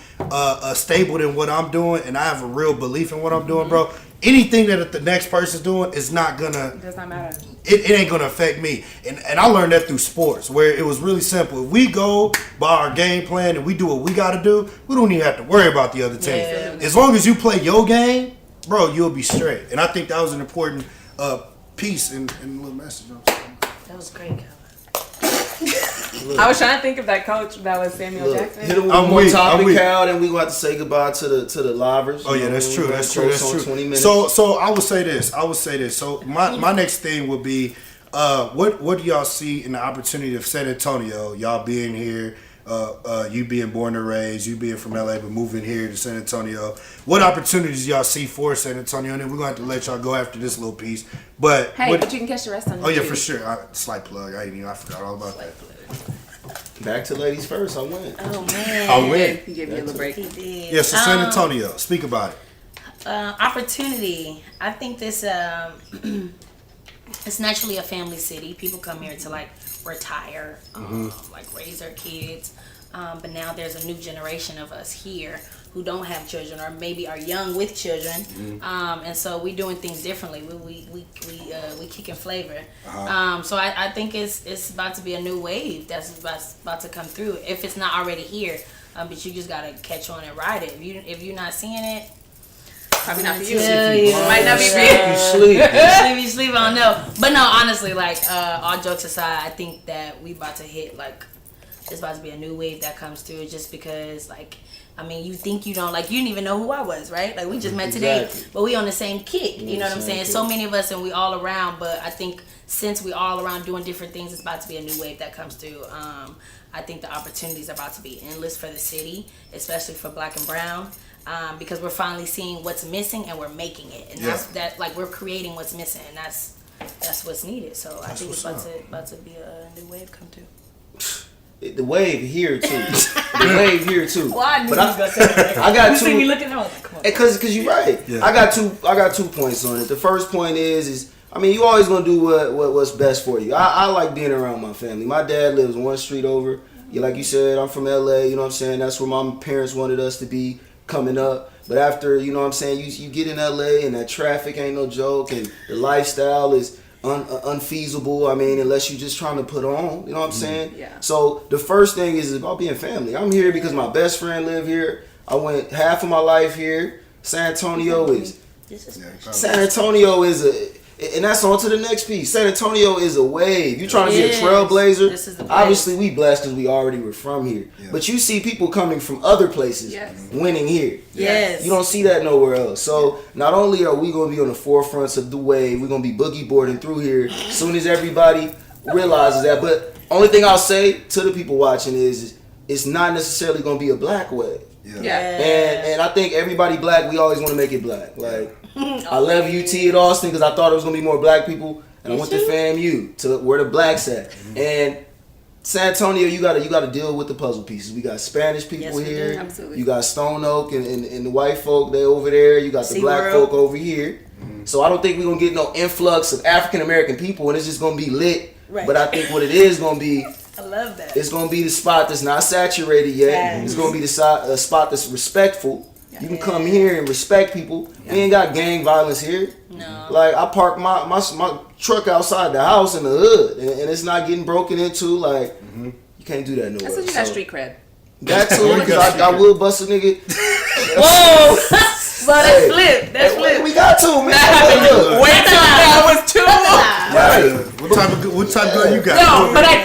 Speaker 1: stable in what I'm doing, and I have a real belief in what I'm doing, bro, anything that the next person's doing is not gonna.
Speaker 3: It does not matter.
Speaker 1: It ain't gonna affect me. And I learned that through sports, where it was really simple. If we go by our game plan and we do what we gotta do, we don't even have to worry about the other team.
Speaker 2: Yeah.
Speaker 1: As long as you play your game, bro, you'll be straight. And I think that was an important piece in the little message.
Speaker 2: That was great, Calvin.
Speaker 3: I was trying to think of that coach that was Samuel Jackson.
Speaker 4: Hit him with one more topic, Cal, then we gonna have to say goodbye to the livers.
Speaker 1: Oh yeah, that's true. That's true.
Speaker 4: 20 minutes.
Speaker 1: So I would say this. So my next thing would be, what do y'all see in the opportunity of San Antonio? Y'all being here, you being born and raised, you being from LA but moving here to San Antonio. What opportunities y'all see for San Antonio? And then we're gonna have to let y'all go after this little piece. But
Speaker 3: Hey, but you can catch the rest on YouTube.
Speaker 1: Oh yeah, for sure. Slight plug. I forgot all about that.
Speaker 4: Back to ladies first. I went.
Speaker 2: Oh man.
Speaker 1: I went.
Speaker 3: He gave you a little break.
Speaker 2: He did.
Speaker 1: Yeah, so San Antonio. Speak about it.
Speaker 2: Opportunity. I think this it's naturally a family city. People come here to like retire, like raise their kids. But now there's a new generation of us here who don't have children or maybe are young with children. And so we're doing things differently. We kicking flavor. So I think it's about to be a new wave that's about to come through. If it's not already here, but you just gotta catch on and ride it. If you're not seeing it,
Speaker 3: probably not for you.
Speaker 2: Might not be for
Speaker 4: you. You sleep.
Speaker 2: If you sleep, I don't know. But no, honestly, like all jokes aside, I think that we about to hit like it's about to be a new wave that comes through. Just because, like, I mean, you think you don't like you didn't even know who I was, right? Like we just met today, but we on the same kick. You know what I'm saying? So many of us and we all around. But I think since we all around doing different things, it's about to be a new wave that comes through. I think the opportunities are about to be endless for the city, especially for Black and Brown. Because we're finally seeing what's missing and we're making it, and that's that. Like we're creating what's missing, and that's what's needed. So I think it's about to be a new wave come through.
Speaker 4: The wave here too. The wave here too.
Speaker 2: Well, I knew
Speaker 4: but
Speaker 2: you was gonna say that.
Speaker 4: I got
Speaker 2: you
Speaker 4: two.
Speaker 2: see me looking at come on.
Speaker 4: Because you're right. Yeah. I got 2 points on it. The first point is I mean, you always gonna do what's best for you. I like being around my family. My dad lives one street over. Yeah, like you said, I'm from LA. You know what I'm saying? That's where my parents wanted us to be coming up. But after, you know what I'm saying, you get in LA and that traffic ain't no joke and the lifestyle is unfeasible. I mean, unless you're just trying to put on, you know what I'm saying?
Speaker 3: Yeah.
Speaker 4: So the first thing is about being family. I'm here because my best friend live here. I went half of my life here. San Antonio is and that's on to the next piece. San Antonio is a wave. You trying to be a trailblazer.
Speaker 2: This is the place.
Speaker 4: Obviously, we blessed because we already were from here. Yeah. But you see people coming from other places winning here.
Speaker 2: Yes.
Speaker 4: You don't see that nowhere else. So not only are we going to be on the forefronts of the wave, we're going to be boogie boarding through here as soon as everybody realizes that. But only thing I'll say to the people watching is it's not necessarily going to be a black wave.
Speaker 3: Yeah.
Speaker 4: And I think everybody black, we always want to make it black. Like, I love UT at Austin because I thought it was going to be more black people. And I went to FAMU, to where the blacks at. Mm-hmm. And San Antonio, you gotta deal with the puzzle pieces. We got Spanish people here.
Speaker 3: Absolutely.
Speaker 4: You got Stone Oak and the white folk, they over there. You got the black folk over here. Mm-hmm. So I don't think we're going to get no influx of African American people and it's just going to be lit. Right. But I think what it is going to be,
Speaker 2: I love that.
Speaker 4: it's going to be the spot that's not saturated yet. Yes. It's going to be the spot that's respectful. You can come here and respect people. We ain't got gang violence here.
Speaker 2: No.
Speaker 4: Like I park my truck outside the house in the hood, and it's not getting broken into. Like you can't do that nowhere.
Speaker 3: That's what you got street cred.
Speaker 4: That too, because I will bust a nigga.
Speaker 2: Whoa! Well, that's flip. That's flip.
Speaker 4: We got to, man.
Speaker 3: Wait till that was too.
Speaker 4: Right.
Speaker 1: What type of gun you got?
Speaker 3: No, but I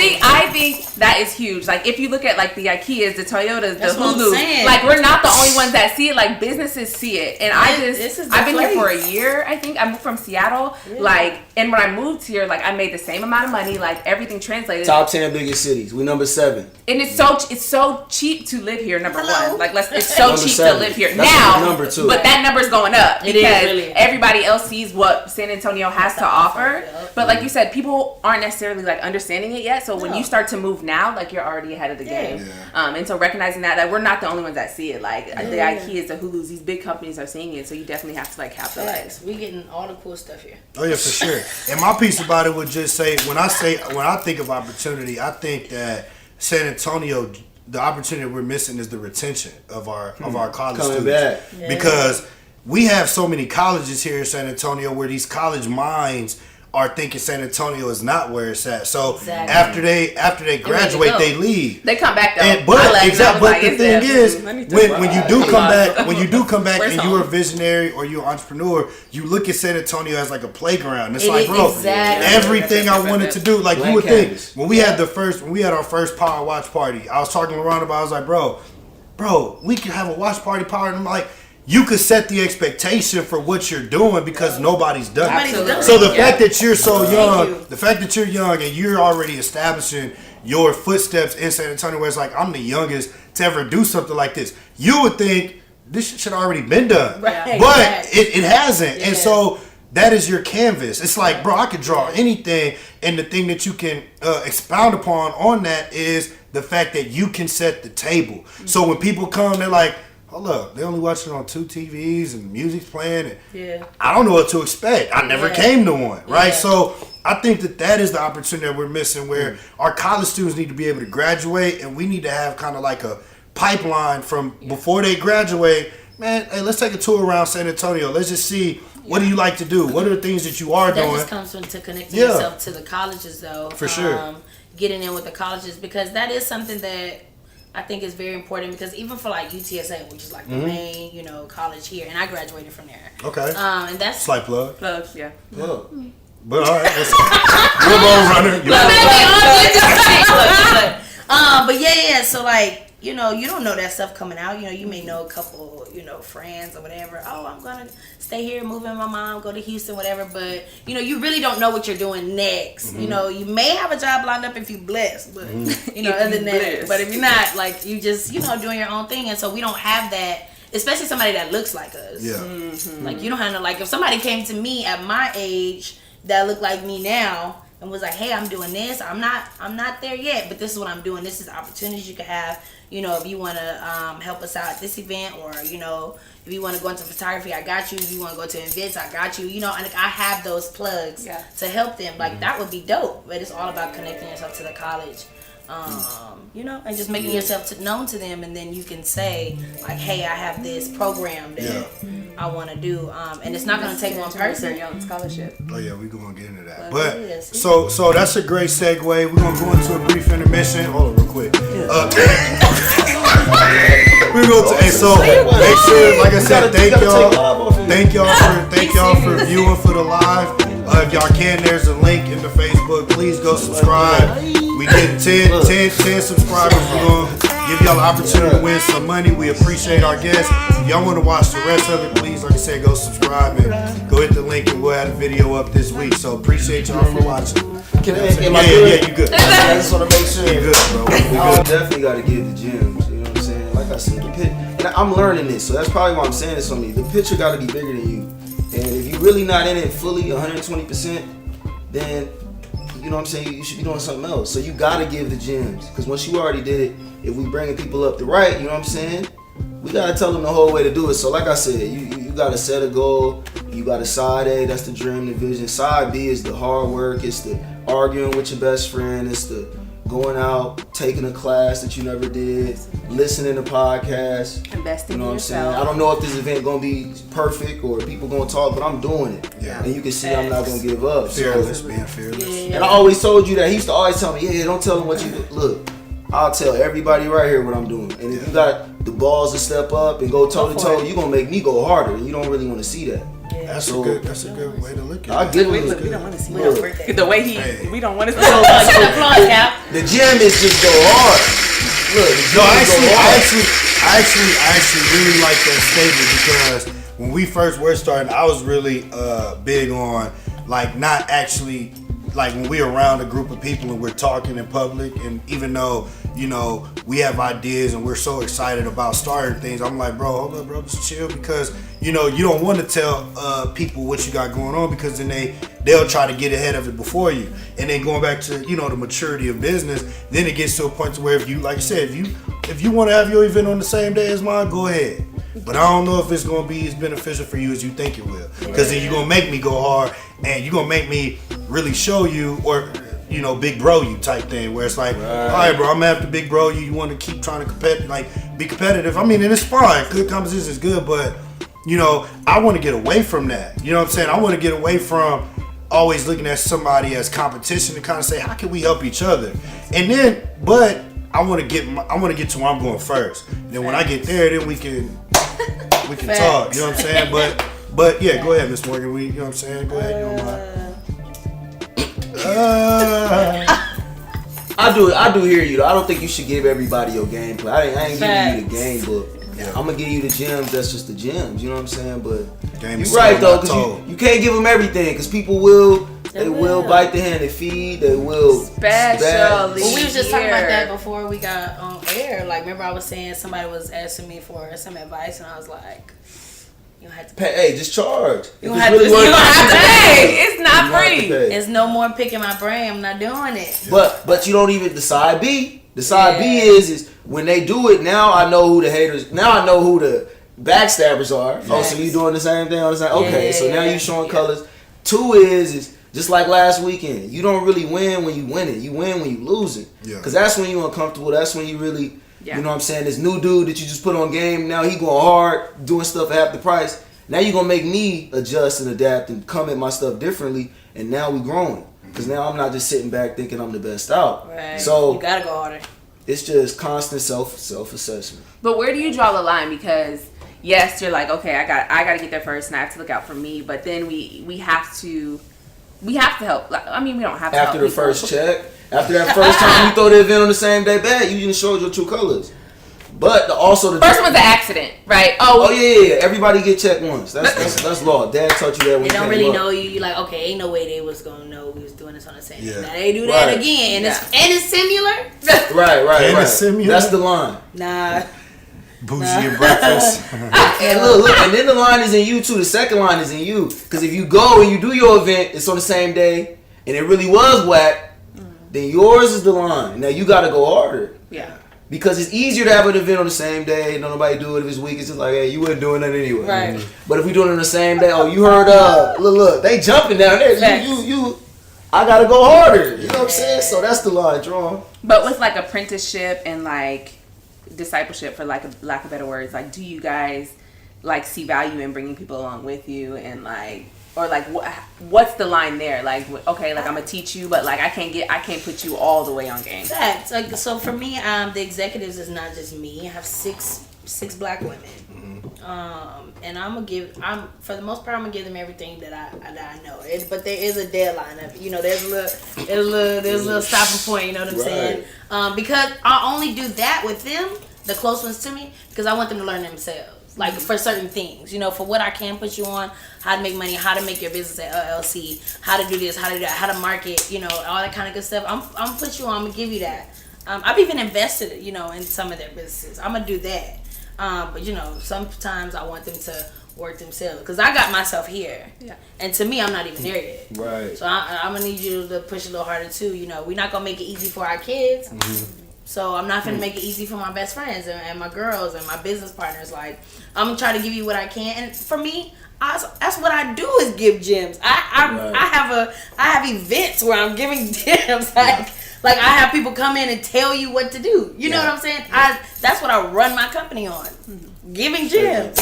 Speaker 3: think that is huge. Like if you look at like the IKEAs, the Toyotas,
Speaker 2: That's
Speaker 3: the
Speaker 2: what I'm
Speaker 3: Hulu,
Speaker 2: saying.
Speaker 3: like we're not the only ones that see it. Like businesses see it, and I've been here for a year. I think I moved from Seattle. Yeah. Like, and when I moved here, like I made the same amount of money. Like everything translated.
Speaker 4: Top 10 biggest cities. We number 7.
Speaker 3: And it's so cheap to live here. Number one, like it's so
Speaker 4: number
Speaker 3: cheap
Speaker 4: 7.
Speaker 3: to live here
Speaker 4: That's
Speaker 3: now.
Speaker 4: number 2.
Speaker 3: But that number's going up
Speaker 2: It
Speaker 3: because
Speaker 2: is really.
Speaker 3: everybody else sees what San Antonio has to offer. But like you said, people aren't necessarily like understanding it yet. So when you start to move now, like you're already ahead of the game.
Speaker 1: Yeah.
Speaker 3: And so recognizing that we're not the only ones that see it. Like the IKEAs, the Hulus, these big companies are seeing it. So you definitely have to like capitalize.
Speaker 2: We getting all the cool stuff here.
Speaker 1: Oh yeah, for sure. And my piece about it would just say when I think of opportunity, I think that San Antonio, the opportunity we're missing is the retention of our college
Speaker 4: Coming
Speaker 1: students.
Speaker 4: back.
Speaker 1: Because we have so many colleges here in San Antonio where these college minds are thinking San Antonio is not where it's at. So after they graduate, they leave.
Speaker 3: They come back though.
Speaker 1: But the thing is, when you do come back, and you're a visionary or you're an entrepreneur, you look at San Antonio as like a playground. It's like, bro, everything I wanted to do, like you would think when we had our first Power Watch Party. I was talking to Ron about. I was like, bro, we can have a watch party. And I'm like, you could set the expectation for what you're doing because nobody's done it. So the fact that you're so young, the fact that you're young and you're already establishing your footsteps in San Antonio, where it's like, I'm the youngest to ever do something like this. You would think this should already been done, but it hasn't. And so that is your canvas. It's like, bro, I could draw anything, and the thing that you can expound upon on that is the fact that you can set the table. So when people come, they're like, hold up, they only watch it on 2 TVs and music's playing, and I don't know what to expect. I never came to one, right? So I think that is the opportunity that we're missing, where our college students need to be able to graduate, and we need to have kind of like a pipeline from before they graduate. Man, hey, let's take a tour around San Antonio. Let's just see, what do you like to do? What are the things that you are doing?
Speaker 2: That just comes from to connecting yourself to the colleges, though.
Speaker 1: For sure.
Speaker 2: Getting in with the colleges, because that is something that I think is very important, because even for like UTSA, which is like the main, college here, and I graduated from there.
Speaker 1: Okay.
Speaker 2: And that's
Speaker 1: slight plug.
Speaker 3: Plugs, yeah.
Speaker 1: But all right, you're a road runner.
Speaker 2: But yeah. So like, you don't know that stuff coming out. You may know a couple, friends or whatever. Oh, I'm gonna stay here, move in with my mom, go to Houston, whatever. But you really don't know what you're doing next. You may have a job lined up if you're blessed, but other than that. But if you're not, like, you just doing your own thing, and so we don't have that. Especially somebody that looks like us.
Speaker 1: Yeah.
Speaker 2: Like, you don't have to, like, if somebody came to me at my age that looked like me now and was like, hey, I'm doing this, I'm not there yet, but this is what I'm doing. This is opportunities you could have. If you want to help us out at this event, or if you want to go into photography, I got you. If you want to go to events, I got you. And I have those plugs to help them. Like, that would be dope. But it's all about connecting yourself to the college. And just making yourself known to them, and then you can say, like, hey, I have this program that I want to do, and it's not going to take one person.
Speaker 3: Young scholarship.
Speaker 1: Oh yeah, we're going to get into that. But so that's a great segue. We're going to go into a brief intermission. Hold on real quick. We're going to make sure, like I said, thank y'all for viewing for the live. If y'all can, there's a link in the Facebook. Please go subscribe. We get 10 subscribers. We're going to give y'all an opportunity to win some money. We appreciate our guests. If y'all want to watch the rest of it, please, like I said, go subscribe and go hit the link, and we'll have a video up this week. So appreciate y'all for watching. Yeah, you good.
Speaker 4: I just want to make sure.
Speaker 1: You good, bro.
Speaker 4: I definitely got to give the gems. You know what I'm saying? Like I said, and I'm learning this, so that's probably why I'm saying this on me. The picture got to be bigger than you. And if you're really not in it fully, 120%, then, you know what I'm saying, you should be doing something else. So you gotta give the gems. Because once you already did it, if we bringing people up the right, you know what I'm saying, we gotta tell them the whole way to do it. So like I said, you gotta set a goal. You got a side A, that's the dream, the vision. Side B is the hard work. It's the arguing with your best friend. It's the going out, taking a class that you never did, listening to podcasts.
Speaker 3: Investing
Speaker 4: you know
Speaker 3: in
Speaker 4: what I'm saying?
Speaker 3: yourself.
Speaker 4: I don't know if this event gonna be perfect or people gonna talk, but I'm doing it.
Speaker 1: Yeah.
Speaker 4: And you can see I'm not gonna give up.
Speaker 1: Fearless, being fearless.
Speaker 2: Yeah.
Speaker 4: And I always told you that. He used to always tell me, yeah, don't tell them what you do. Look, I'll tell everybody right here what I'm doing. And if you got the balls to step up and go toe to toe, you're gonna make me go harder. And you don't really want to see that.
Speaker 1: That's a good way to look at it.
Speaker 4: I get it.
Speaker 3: We don't want to see
Speaker 4: Look.
Speaker 3: that. The way we don't want to see
Speaker 4: So,
Speaker 3: that.
Speaker 4: the gym is just go hard. Look, the
Speaker 1: No,
Speaker 4: gym is go hard.
Speaker 1: I actually really like that statement because when we first were starting, I was really big on like not actually like when we're around a group of people and we're talking in public, and even though you know we have ideas and we're so excited about starting things, I'm like, bro, hold up, bro, just chill, because you know you don't want to tell people what you got going on, because then they'll try to get ahead of it before you. And then going back to the maturity of business, then it gets to a point to where if you, like I said, if you want to have your event on the same day as mine, go ahead. But I don't know if it's going to be as beneficial for you as you think it will. Because then you're going to make me go hard, and you're going to make me really show you, or, big bro you type thing, where it's like, all right, bro, I'm going to have to big bro you. You want to keep trying to be competitive. I mean, and it's fine. Good competition is good, but, I want to get away from that. You know what I'm saying? I want to get away from always looking at somebody as competition and kind of say, how can we help each other? And then, but I want to get to where I'm going first. And then when I get there, then we can talk. You know what I'm saying? But yeah, go ahead, Miss Morgan. You know what I'm saying? Go ahead. You don't mind.
Speaker 4: I do hear you though. I don't think you should give everybody your gameplay. I ain't giving you the game book. Yeah. I'm gonna give you the gems. That's just the gems. You know what I'm saying? But you're right though, because you can't give them everything, because people will bite the hand they feed. They will.
Speaker 3: Especially.
Speaker 2: Well, we was just talking about that before we got on air. Like, remember I was saying somebody was asking me for some advice, and I was like, you don't have to pay.
Speaker 4: Hey, just charge.
Speaker 2: You don't have to
Speaker 3: pay. It's not free.
Speaker 2: It's no more picking my brain. I'm not doing it.
Speaker 4: But you don't even. The side B is when they do it. Now I know who the haters. Now I know who the backstabbers are. Yes. Oh, so you doing the same thing on the same? Okay, so now you showing colors. 2 is just like last weekend. You don't really win when you win it. You win when you lose it. Yeah. Because that's when you're uncomfortable. That's when you really, you know what I'm saying, this new dude that you just put on game, now he going hard, doing stuff at half the price. Now you're going to make me adjust and adapt and come at my stuff differently, and now we growing. Because now I'm not just sitting back thinking I'm the best out.
Speaker 2: Right.
Speaker 4: So
Speaker 2: you got to go harder.
Speaker 4: It's just constant self-assessment.
Speaker 3: But where do you draw the line? Because yes, you're like, okay, I got to get there first, and I have to look out for me. But then we have to help. I mean, we don't have to
Speaker 4: after
Speaker 3: help
Speaker 4: the first check, after that first time you throw the event on the same day, bad, you just showed your true colors. But also the
Speaker 3: first one's an accident, right?
Speaker 4: Oh yeah. Everybody get checked once. That's law. Dad taught you that when
Speaker 2: they don't really know you. You like, okay, ain't no way they was gonna know we was doing this on the same day. Now they do that again, and it's similar.
Speaker 4: Right.
Speaker 1: Similar?
Speaker 4: That's the line.
Speaker 2: Nah.
Speaker 1: Bougie and breakfast.
Speaker 4: And look, and then the line is in you too. The second line is in you, because if you go and you do your event, it's on the same day, and it really was whack, then yours is the line. Now you got to go harder.
Speaker 3: Yeah.
Speaker 4: Because it's easier to have an event on the same day. Don't nobody do it if it's weak. It's just like, hey, you wasn't doing that anyway.
Speaker 2: Right.
Speaker 4: But if we doing it on the same day, oh, you heard, look, they jumping down there. You, I gotta go harder. You know what I'm saying? So that's the line drawn.
Speaker 3: But with like apprenticeship and like discipleship, for lack of better words, like, do you guys like see value in bringing people along with you, and like, or like what's the line there? Like, okay, like I'm gonna teach you, but like I can't put you all the way on game.
Speaker 2: Facts. Like, so for me, the executives is not just me. I have six black women. And for the most part, I'm gonna give them everything that I know. But there is a deadline of, there's a little stopping point. You know what I'm saying? Because I only do that with them, the close ones to me, because I want them to learn themselves. Like, for certain things, for what I can put you on, how to make money, how to make your business at LLC, how to do this, how to do that, how to market, all that kind of good stuff. I'm gonna put you on. I'm gonna give you that. I've even invested, in some of their businesses. I'm gonna do that. But sometimes I want them to work themselves, because I got myself here, and to me, I'm not even there yet.
Speaker 4: Right.
Speaker 2: So I'm gonna need you to push a little harder too. We're not gonna make it easy for our kids. Mm-hmm. So I'm not gonna make it easy for my best friends and my girls and my business partners. Like, I'm gonna try to give you what I can, and for me, that's what I do, is give gems. I have events where I'm giving gems. Like, Like I have people come in and tell you what to do. You know what I'm saying? That's what I run my company on, giving gems.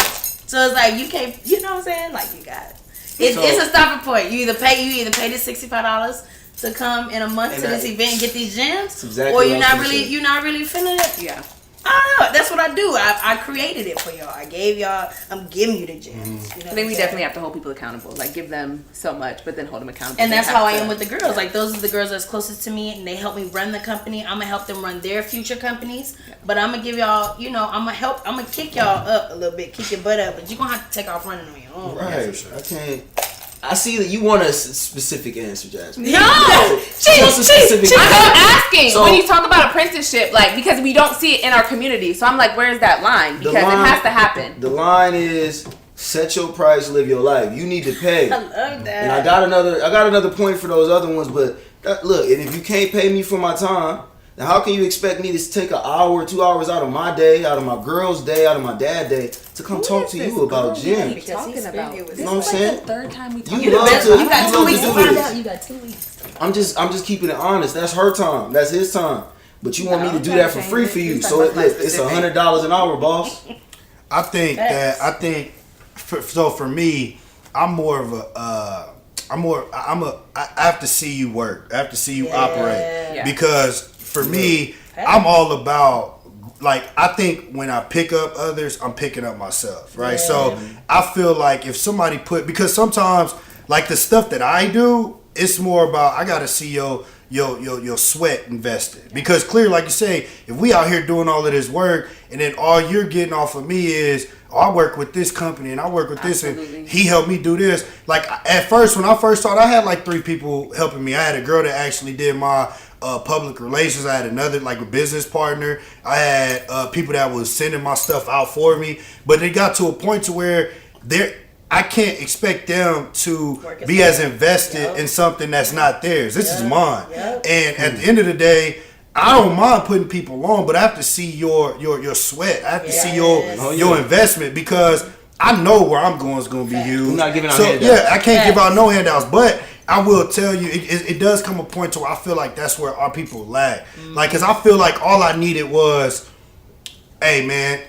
Speaker 2: So it's like you can't. You know what I'm saying? Like you got it. It's a stopping point. You either pay this $65 to come in a month to this event and get these gems, or you're not really feeling it.
Speaker 3: Yeah.
Speaker 2: I don't know. That's what I do. I created it for y'all. I'm giving you the gems. You know
Speaker 3: I think we definitely have to hold people accountable. Like give them so much, but then hold them accountable.
Speaker 2: And that's how I am with the girls. Like those are the girls that's closest to me, and they help me run the company. I'm gonna help them run their future companies. Yeah. But I'm gonna give y'all, I'm gonna kick y'all up a little bit, kick your butt up. But you're gonna have to take off running on your own.
Speaker 4: Right. Sure. I can't. I see that you want a specific answer, Jasmine.
Speaker 3: No, I'm asking when you talk about apprenticeship, like because we don't see it in our community. So I'm like, where's that line? Because it has to happen.
Speaker 4: The line is set your price, live your life. You need to pay.
Speaker 2: I love that.
Speaker 4: And I got another point for those other ones, but look, and if you can't pay me for my time, then how can you expect me to take an hour or 2 hours out of my day, out of my girl's day, out of my dad's day to come talk to you about gym?
Speaker 3: Talking about
Speaker 4: you know what I'm saying?
Speaker 3: The third time we talked.
Speaker 2: You got 2 weeks to find out. You got 2 weeks.
Speaker 4: I'm just keeping it honest. That's her time. That's his time. But you want me to do that for free for you? So it's $100 an hour, boss.
Speaker 1: I think for me, I'm more of a. I have to see you work. I have to see you operate because for me, I'm all about. Like, I think when I pick up others, I'm picking up myself, right? Yeah. So I feel like if somebody because sometimes, like the stuff that I do, it's more about I gotta see your sweat invested. Because clearly, like you say, if we out here doing all of this work and then all you're getting off of me is, I work with this company and I work with this and he helped me do this. Like at first, when I first started, I had like 3 people helping me. I had a girl that actually did my public relations. I had another like a business partner. I had people that was sending my stuff out for me. But it got to a point to where I can't expect them to be as invested in something that's not theirs. This is mine. And at the end of the day, I don't mind putting people on, but I have to see your sweat. I have to see your investment because I know where I'm going is going to be used.
Speaker 4: We're not giving out handouts.
Speaker 1: Yeah, I can't give out no handouts, but I will tell you, it does come a point to where I feel like that's where our people lack. Like, because I feel like all I needed was, hey, man,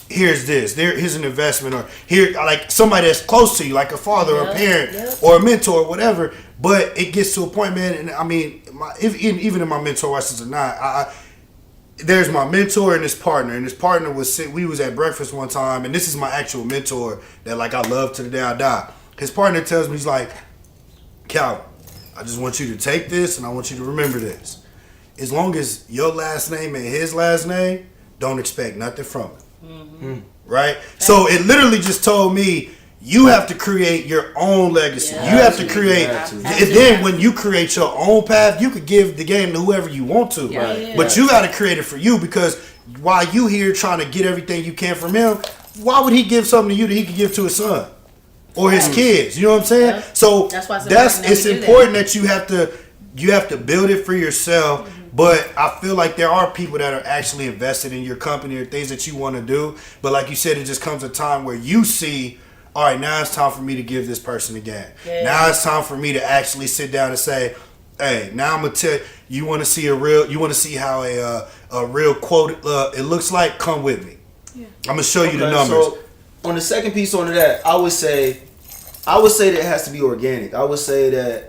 Speaker 1: here's this. Here's an investment, or here, like somebody that's close to you, like a father or a parent or a mentor or whatever. But it gets to a point, man, and I mean, even in my mentor lessons or not, there's my mentor and his partner. And his partner we was at breakfast one time, and this is my actual mentor that like I love to the day I die. His partner tells me, he's like, Calvin, I just want you to take this and I want you to remember this. As long as your last name and his last name, don't expect nothing from it. Right? So it literally just told me, you have to create your own legacy. You have to create, and then when you create your own path, you could give the game to whoever you want to. But you got to create it for you, because while you here trying to get everything you can from him, why would he give something to you that he could give to his son or his kids? You know what I'm saying? So it's important that you have to build it for yourself. But I feel like there are people that are actually invested in your company or things that you want to do. But like you said, it just comes a time where you see, all right, now it's time for me to give this person a game. Now it's time for me to actually sit down and say, hey, now I'm gonna tell you want to see how a real quote it looks like. Come with me. I'm gonna show you the numbers.
Speaker 4: So on the second piece on that, I would say that it has to be organic. I would say that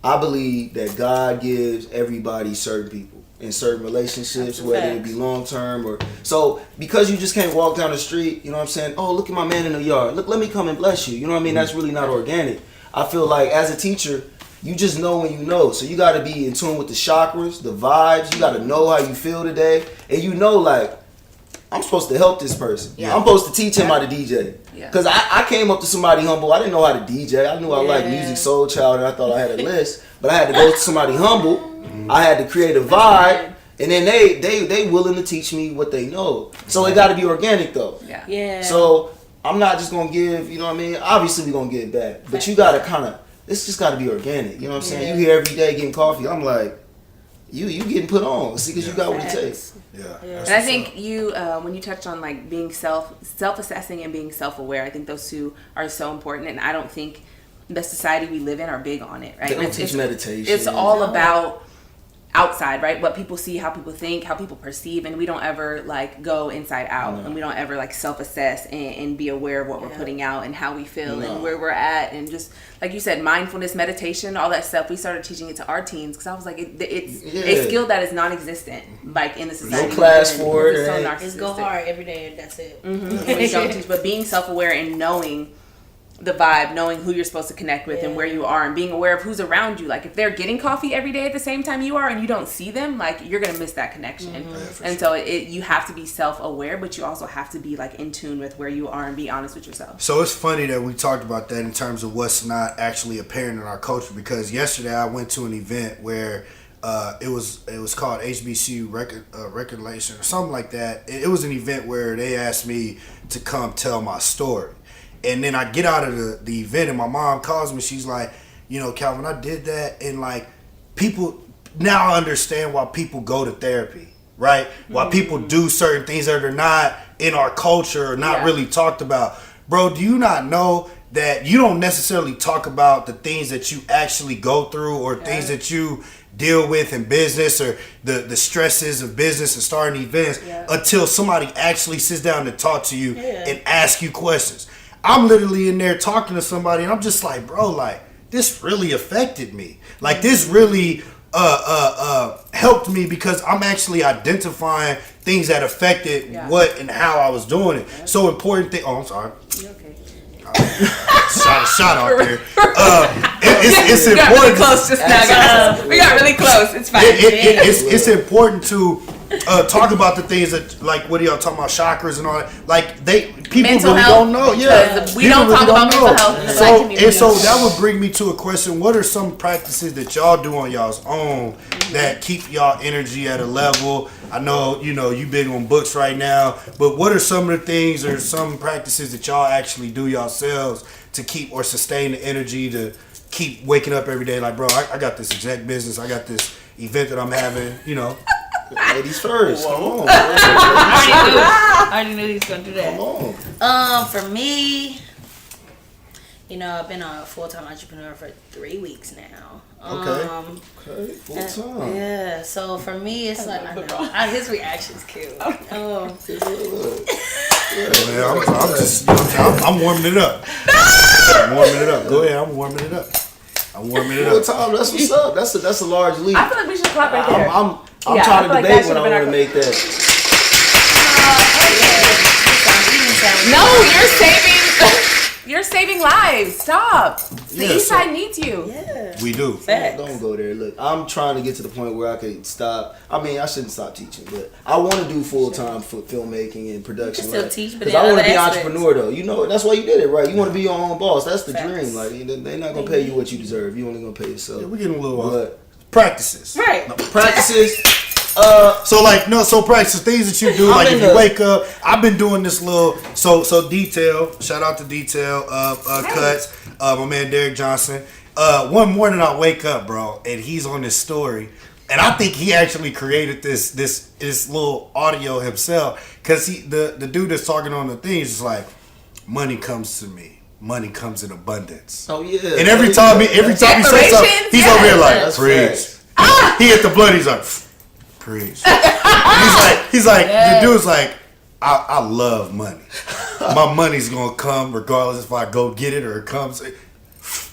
Speaker 4: I believe that God gives everybody certain people in certain relationships, whether it be long term or so. Because you just can't walk down the street, you know what I'm saying? Oh, look at my man in the yard. Look, let me come and bless you. You know what I mean? That's really not organic. I feel like as a teacher, you just know when you know. So you got to be in tune with the chakras, the vibes. You got to know how you feel today, and you know, like, I'm supposed to help this person. I'm supposed to teach him how to DJ. Because I came up to somebody humble. I didn't know how to DJ. I knew I liked music, soul child, and I thought I had a list. But I had to go to somebody humble. I had to create a vibe. And then they willing to teach me what they know. So it got to be organic, though. So I'm not just going to give, you know what I mean? Obviously, we're going to get back. But you got to kind of, it's just got to be organic. You know what I'm saying? You here every day getting coffee. I'm like, you getting put on. See, because you got what it takes.
Speaker 3: And I think you, when you touched on like being self-assessing and being self-aware, I think those two are so important. And I don't think the society we live in are big on it, right?
Speaker 4: They don't teach meditation.
Speaker 3: It's all about outside, right? What people see, how people think, how people perceive, and we don't ever like go inside out, and we don't ever like self-assess and be aware of what we're putting out and how we feel and where we're at, and just like you said, mindfulness, meditation, all that stuff. We started teaching it to our teens because I was like, it's a skill that is non-existent, like in the society.
Speaker 4: No class for it.
Speaker 3: It's so
Speaker 2: Just
Speaker 3: narcissistic.
Speaker 2: go hard every day and that's it.
Speaker 3: We don't teach, but being self-aware and knowing the vibe, knowing who you're supposed to connect with and where you are, and being aware of who's around you. Like if they're getting coffee every day at the same time you are and you don't see them, like you're gonna miss that connection. And so you have to be self-aware, but you also have to be like in tune with where you are and be honest with yourself.
Speaker 1: So it's funny that we talked about that in terms of what's not actually apparent in our culture, because yesterday I went to an event where it was called HBCU Regulation or something like that. It was an event where they asked me to come tell my story. And then I get out of the event and my mom calls me. She's like, Calvin, I did that. And like people, now I understand why people go to therapy, right? Why people do certain things that are not in our culture or not really talked about. Bro, do you not know that you don't necessarily talk about the things that you actually go through or things that you deal with in business or the stresses of business and starting events until somebody actually sits down to talk to you and ask you questions? I'm literally in there talking to somebody and I'm just like, bro, like this really affected me. Like this really helped me because I'm actually identifying things that affected what and how I was doing it. So important thing. Oh, I'm sorry.
Speaker 3: You okay?
Speaker 1: Shot out there. It's
Speaker 3: we got
Speaker 1: important.
Speaker 3: really close just now, guys. We got really close. It's fine.
Speaker 1: It's important to talk about the things that, like, what are y'all talking about, chakras and all that? Like, people
Speaker 3: Mental
Speaker 1: really
Speaker 3: health,
Speaker 1: don't know.
Speaker 3: because we don't talk about mental health in the Black community.
Speaker 1: And so that would bring me to a question. What are some practices that y'all do on y'all's own that keep y'all energy at a level? I know, you big on books right now, but what are some of the things or some practices that y'all actually do yourselves to keep or sustain the energy to keep waking up every day? Like, bro, I got this exec business. I got this event that I'm having,
Speaker 4: Ladies first. Come on.
Speaker 2: I already knew he was gonna do that.
Speaker 4: Come on.
Speaker 2: For me, I've been a full-time entrepreneur for 3 weeks now.
Speaker 4: Okay, full time.
Speaker 2: Yeah, so for me, it's like, I know. His reaction's cute.
Speaker 1: Man, I'm warming it up. I'm warming it up. Go ahead, I'm warming it up.
Speaker 4: Full time, that's what's up. That's a large leap.
Speaker 3: I feel like we should clap right there.
Speaker 4: I'm trying to debate when I want to make that.
Speaker 3: No, you're saving lives. Stop. The East Side needs you.
Speaker 2: Yeah.
Speaker 1: We do.
Speaker 4: Don't go there. Look, I'm trying to get to the point where I can stop. I mean, I shouldn't stop teaching, but I want to do full time for filmmaking and production.
Speaker 2: You can still teach, but
Speaker 4: because I want to be an entrepreneur, though. That's why you did it, right? You want to be your own boss. That's the dream. Like, they're not gonna pay you what you deserve. You only gonna pay yourself.
Speaker 1: Yeah, we're getting a little practices.
Speaker 2: Right.
Speaker 4: Practices.
Speaker 1: So practice things that you do, like if you wake up. I've been doing this little so Detail. Shout out to Detail Cuts. My man Derek Johnson. One morning I wake up, bro, and he's on this story, and I think he actually created this little audio himself, because the dude that's talking on the thing is just like, money comes to me. Money comes in abundance.
Speaker 4: Oh yeah.
Speaker 1: And every time he says something, he's over here like, preach. He hit the blood. He's like, preach. He's like, the dude's like, I love money. My money's gonna come regardless if I go get it or it comes.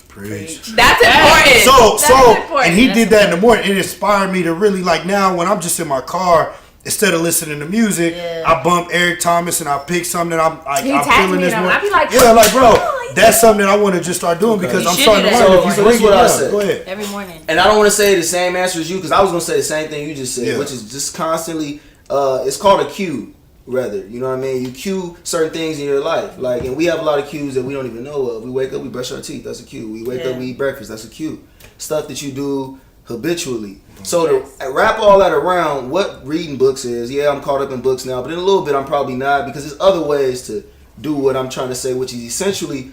Speaker 1: Preach.
Speaker 3: That's important.
Speaker 1: So, and he did that in the morning. It inspired me to really, like, now when I'm just in my car, instead of listening to music, I bump Eric Thomas and I pick something that I'm feeling this morning.
Speaker 3: I'd be like,
Speaker 1: bro, that's something that I want to just start doing because I'm starting to learn.
Speaker 4: So here's what I said.
Speaker 1: Go ahead.
Speaker 2: Every morning.
Speaker 4: And I don't want to say the same answer as you, because I was going to say the same thing you just said, which is just constantly, it's called a cue, rather. You know what I mean? You cue certain things in your life. Like, and we have a lot of cues that we don't even know of. We wake up, we brush our teeth. That's a cue. We wake up, we eat breakfast. That's a cue. Stuff that you do habitually. So to wrap all that around, what reading books is, I'm caught up in books now, but in a little bit I'm probably not, because there's other ways to do what I'm trying to say, which is essentially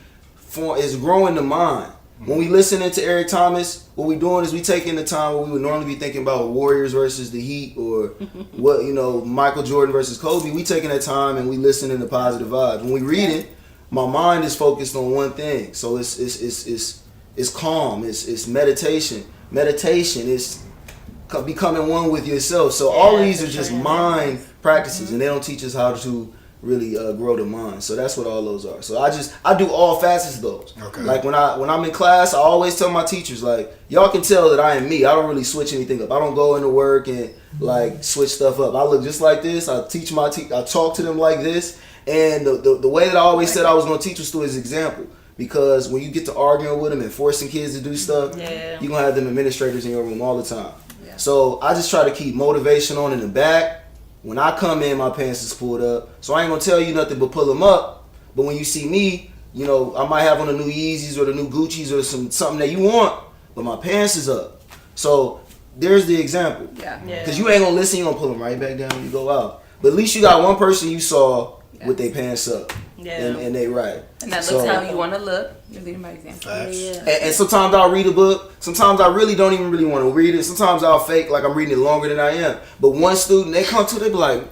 Speaker 4: is growing the mind. When we listening to Eric Thomas, what we doing is we taking the time where we would normally be thinking about Warriors versus the Heat or what, Michael Jordan versus Kobe. We taking that time and we listening to positive vibes. When we read it, my mind is focused on one thing. So it's calm. It's meditation. Meditation is becoming one with yourself. So all of these are just mind practices, and they don't teach us how to really grow the mind. So that's what all those are. So I do all facets of those. Okay. Like when I'm in class, I always tell my teachers, like, y'all can tell that I am me. I don't really switch anything up. I don't go into work and like switch stuff up. I look just like this. I teach I talk to them like this. And the way that I always said I was going to teach was through his example. Because when you get to arguing with them and forcing kids to do stuff, you're going to have them administrators in your room all the time. Yeah. So I just try to keep motivation on in the back. When I come in, my pants is pulled up. So I ain't going to tell you nothing but pull them up. But when you see me, you know, I might have on the new Yeezys or the new Gucci's or something that you want, but my pants is up. So there's the example. Yeah. Because you ain't going to listen, you going to pull them right back down when you go out. But at least you got one person you saw with their pants up. Yeah. And they right.
Speaker 3: And that looks how you want to look. You're leading by example.
Speaker 4: And sometimes I'll read a book. Sometimes I really don't even really want to read it. Sometimes I'll fake like I'm reading it longer than I am. But one student, they come to, they be like,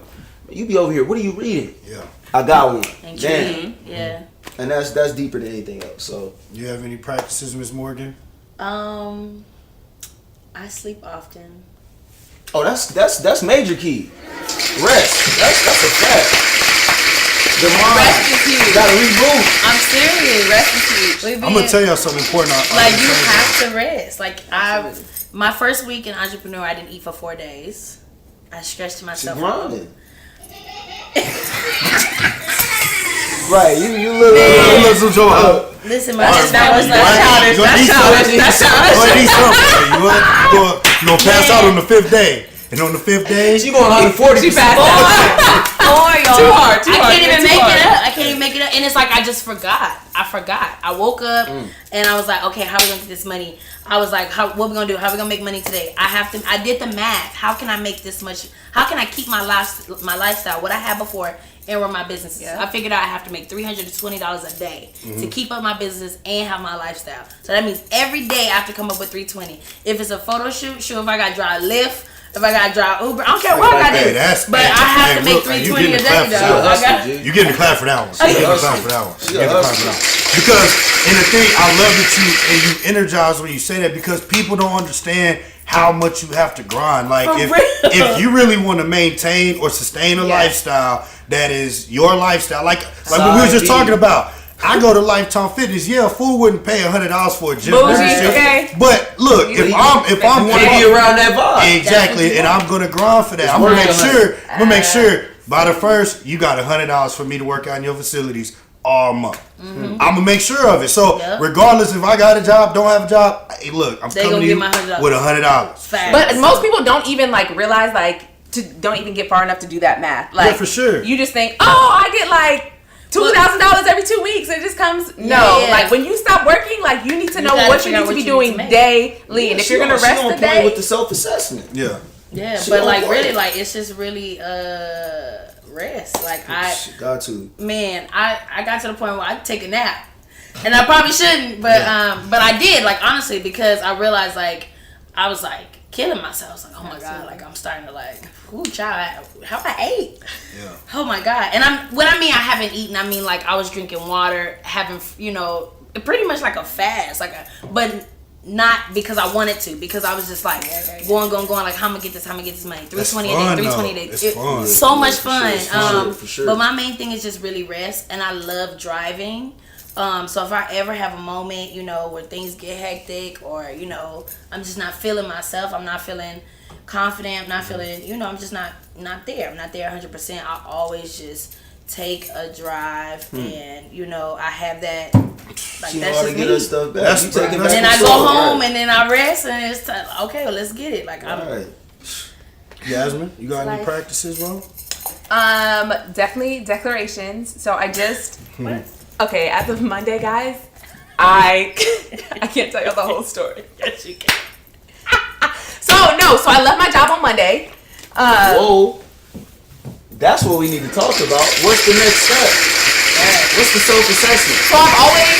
Speaker 4: you be over here, what are you reading? Yeah. I got one. Damn. Yeah. And that's deeper than anything else. So
Speaker 1: you have any practices, Ms. Morgan?
Speaker 2: I sleep often.
Speaker 4: Oh, that's major key. Rest. That's a fact. The mind.
Speaker 3: Rest is huge.
Speaker 4: You gotta reboot.
Speaker 3: I'm serious. Rest is huge.
Speaker 1: I'm gonna tell y'all something important.
Speaker 2: Like you have to rest. Like my first week in entrepreneur, I didn't eat for 4 days. I stretched myself out.
Speaker 4: Right, you little.
Speaker 2: Listen, my that was like
Speaker 1: childish. You gonna pass out on the 5th day. And on the 5th day,
Speaker 4: she going 140.
Speaker 3: She passed out.
Speaker 2: Too hard. I can't even make it up. And it's like I just forgot. I woke up and I was like, okay, how are we gonna get this money? I was like, what we gonna do? How are we gonna make money today? I did the math. How can I make this much? How can I keep my lifestyle, what I had before, and run my business? Yeah. I figured out I have to make $320 a day to keep up my business and have my lifestyle. So that means every day I have to come up with $320. If it's a photo shoot, if I gotta drive Lyft, if I gotta drive Uber, I don't care what I do. But I have to make $320 a day, though.
Speaker 1: You getting the clap for that one. You getting the clap for that one. Because, and the thing, I love that you energize when you say that, because people don't understand how much you have to grind. Like if you really want to maintain or sustain a lifestyle that is your lifestyle, like what we were just talking about. I go to Lifetime Fitness. Yeah, fool wouldn't pay $100 for a gym membership. Okay. But look, if I'm
Speaker 4: want to be around that vibe,
Speaker 1: exactly, and I'm gonna grind for that. I'm gonna make sure by the first you got $100 for me to work out in your facilities all month. I'm gonna make sure of it. So regardless if I got a job, don't have a job, hey, look, I'm coming to you with $100.
Speaker 3: But most people don't even realize don't even get far enough to do that math.
Speaker 1: Yeah, for sure.
Speaker 3: You just think, I get $2,000 every 2 weeks. It just comes. When you stop working, you need to know what you need to be doing daily. And if you're gonna rest the day
Speaker 4: with the self-assessment.
Speaker 2: Yeah, but really, it's just really rest. I
Speaker 4: got to.
Speaker 2: Man, I got to the point where I take a nap, and I probably shouldn't, but I did. Honestly, because I realized I was killing myself. I was like, oh my god, I'm starting to ooh, child, how I ate. Yeah. Oh my god. And I haven't eaten, I was drinking water, having, pretty much like a fast, but not because I wanted to, because I was just going, how I'm gonna get this money. 320 a day, 320 a day. It's fun. So much fun. For sure. But my main thing is just really rest, and I love driving. So if I ever have a moment, where things get hectic, or, I'm just not feeling myself, I'm not feeling confident, I'm not feeling, I'm just not there. I'm not there 100%. I always just take a drive, and, I have that, that's just me.
Speaker 4: Stuff back.
Speaker 2: And then I go home, and then I rest, and it's time, okay, well, let's get it.
Speaker 1: Right. Yasmine, you got any practices, bro?
Speaker 3: Definitely declarations. So I just... Okay, as of Monday, guys, I can't tell you the whole story.
Speaker 2: Yes, you can.
Speaker 3: So I left my job on Monday.
Speaker 4: Whoa. That's what we need to talk about. What's the next step? What's the self-assessment?
Speaker 3: So I'm always,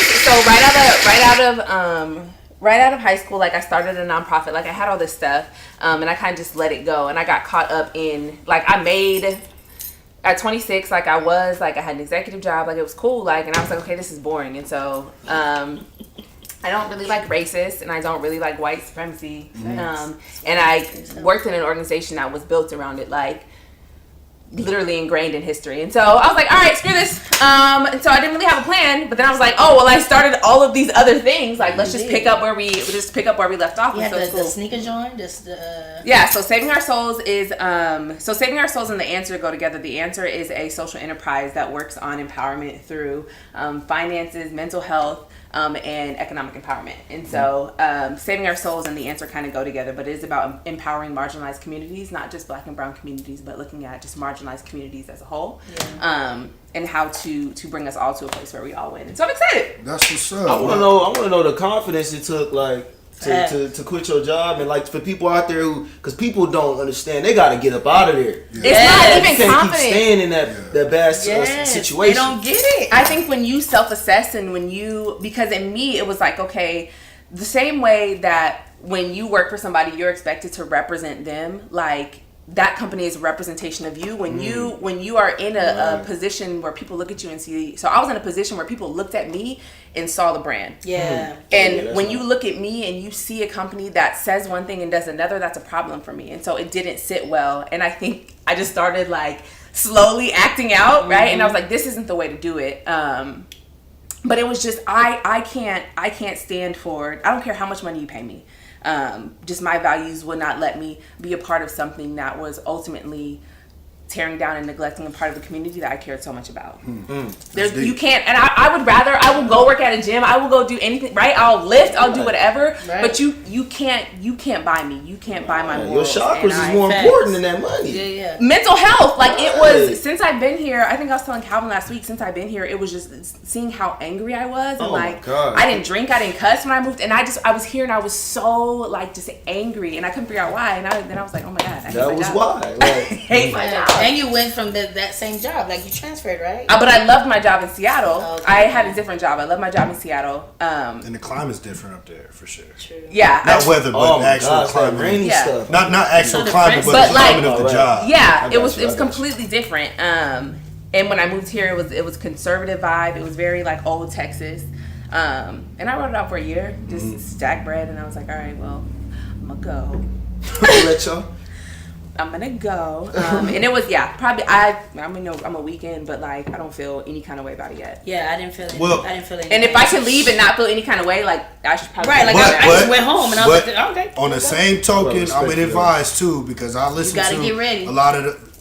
Speaker 3: right out of high school, I started a nonprofit, I had all this stuff, and I kind of just let it go, and I got caught up in, I made... At 26, I had an executive job, it was cool, and I was like, okay, this is boring. And so, I don't really like racist, and I don't really like white supremacy. And I worked in an organization that was built around it, like literally ingrained in history. And so I was like, all right, screw this. And so I didn't really have a plan, but then I was like, oh, well, I started all of these other things. Like, let's just pick up where we left off.
Speaker 2: You had
Speaker 3: so
Speaker 2: the sneaker joint,
Speaker 3: Yeah, so Saving Our Souls is Saving Our Souls and The Answer go together. The Answer is a social enterprise that works on empowerment through finances, mental health, and economic empowerment. And so Saving Our Souls and The Answer kind of go together, but it is about empowering marginalized communities, not just Black and brown communities, but looking at just marginalized communities as a whole. And how to bring us all to a place where we all win. And so I'm excited.
Speaker 1: That's what's up.
Speaker 4: I want to know the confidence it took, like, to quit your job, and like for people out there who, because people don't understand, they got to get up out of there.
Speaker 3: It's not even
Speaker 4: you can't
Speaker 3: confident.
Speaker 4: keep staying in that bad situation.
Speaker 2: They don't get it.
Speaker 3: I think when you self-assess and because in me it was like, okay, the same way that when you work for somebody, you're expected to represent them, like that company is a representation of you. When you are in a position where people look at you and see, so I was in a position where people looked at me and saw the brand. And when you look at me and you see a company that says one thing and does another, that's a problem for me. And so it didn't sit well. And I think I just started like slowly acting out, right? And I was like, this isn't the way to do it. But it was just, I can't stand for, I don't care how much money you pay me. Just my values would not let me be a part of something that was ultimately tearing down and neglecting a part of the community that I cared so much about. You can't, and I will go work at a gym, I will go do anything, right? I'll lift, I'll do whatever, but you can't buy me. You can't buy my morals.
Speaker 4: Your chakras is more important than that money.
Speaker 3: Mental health, like it was, since I've been here, I think I was telling Calvin last week, since I've been here, it was just seeing how angry I was, and I didn't drink, I didn't cuss when I moved, and I was here and I was so like just angry, and I couldn't figure out why, and then I was like, oh my God, I hate my job.
Speaker 4: Why.
Speaker 3: I hate my job.
Speaker 2: And you went from that same job, like you transferred, right?
Speaker 3: But I loved my job in Seattle. I had a different job. I love my job in Seattle.
Speaker 1: And the climate's different up there for sure.
Speaker 2: True.
Speaker 3: Yeah.
Speaker 1: Not weather, but actual climate.
Speaker 4: Rainy stuff.
Speaker 1: Not actual climate, but the climate of the job.
Speaker 3: Yeah, it was completely different. And when I moved here, it was conservative vibe. It was very like old Texas. And I wrote it out for a year, just stack bread, and I was like, all right, well, I'm gonna go.
Speaker 4: Let y'all.
Speaker 3: I'm gonna go. And it was, probably, I'm a weekend, but like, I don't feel any kind of way about it yet.
Speaker 2: Yeah, I didn't feel it. I didn't feel it.
Speaker 3: And if I could leave and not feel any kind of way, like, I should probably.
Speaker 2: Right, like, I just went home and I was like, okay.
Speaker 1: On the same token, I'm gonna advise too, because I listen to
Speaker 2: get ready.
Speaker 1: a lot of the.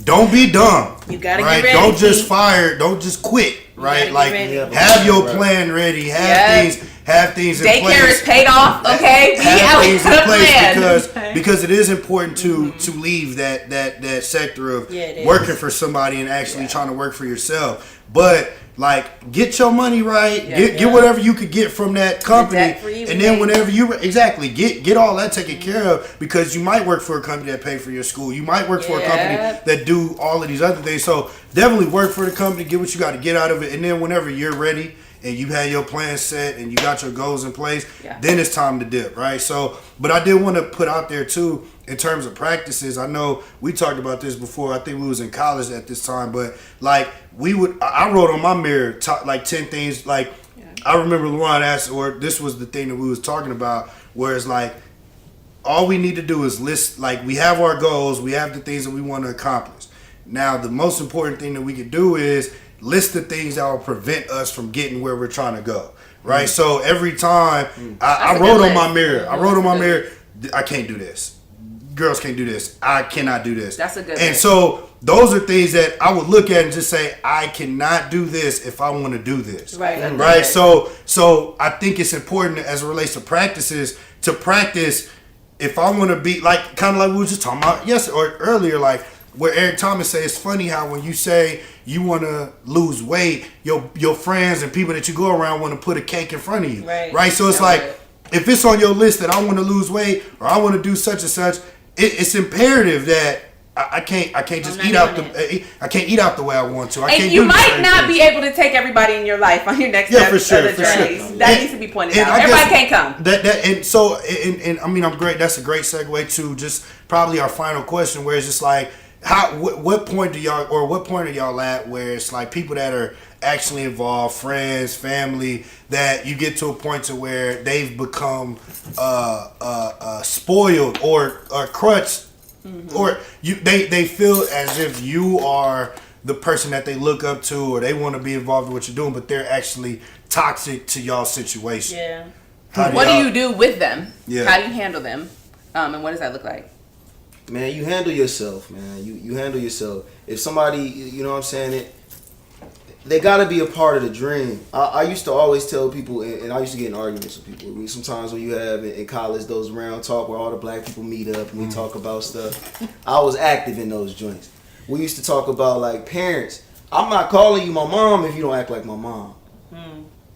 Speaker 1: Don't be dumb.
Speaker 2: You gotta
Speaker 1: right?
Speaker 2: get ready.
Speaker 1: Don't just fire. Don't just quit. Right? Like, have your plan ready. Have things in place.
Speaker 3: Daycare is paid off. Okay,
Speaker 1: have things in place because it is important to leave that sector of working for somebody and actually trying to work for yourself. But like, get your money right. Get whatever you could get from that company, and then whenever you get all that taken care of, because you might work for a company that pay for your school. You might work for a company that do all of these other things. So definitely work for the company. Get what you got to get out of it, and then whenever you're ready and you had your plan set and you got your goals in place, then it's time to dip, right? So, but I did want to put out there too, in terms of practices. I know we talked about this before. I think we was in college at this time, but like I wrote on my mirror like 10 things. Like I remember Luan asked, or this was the thing that we was talking about, where it's like, all we need to do is list, like, we have our goals, we have the things that we want to accomplish. Now, the most important thing that we could do is list the things that will prevent us from getting where we're trying to go, right? So every time I wrote on my mirror, I can't do this. Girls can't do this. I cannot do this.
Speaker 3: That's a good
Speaker 1: And so those are things that I would look at and just say, I cannot do this if I want to do this. Right. So I think it's important as it relates to practices to practice. If I want to be like, kind of like we were just talking about earlier, like where Eric Thomas said, it's funny how when you say you want to lose weight, your friends and people that you go around want to put a cake in front of you. Right. So it's like, if it's on your list that I want to lose weight or I want to do such and such, it's imperative that I can't just eat out I can't eat out the way I want to.
Speaker 3: And you might not be able to take everybody in your life on your next step
Speaker 1: for sure.
Speaker 3: That needs to be pointed out. Everybody can't come.
Speaker 1: And I mean, I'm great. That's a great segue to just probably our final question, where it's just like, what point are y'all at where it's like people that are actually involved, friends, family, that you get to a point to where they've become spoiled or crutched, or they feel as if you are the person that they look up to, or they want to be involved in what you're doing, but they're actually toxic to y'all's situation.
Speaker 2: Yeah.
Speaker 3: What do you do with them?
Speaker 1: Yeah.
Speaker 3: How do you handle them? And what does that look like?
Speaker 4: Man, you handle yourself, man. You handle yourself. If somebody, you know what I'm saying, they got to be a part of the dream. I used to always tell people, and I used to get in arguments with people. Sometimes when you have in college those round talk where all the black people meet up and we talk about stuff, I was active in those joints. We used to talk about, like, parents. I'm not calling you my mom if you don't act like my mom.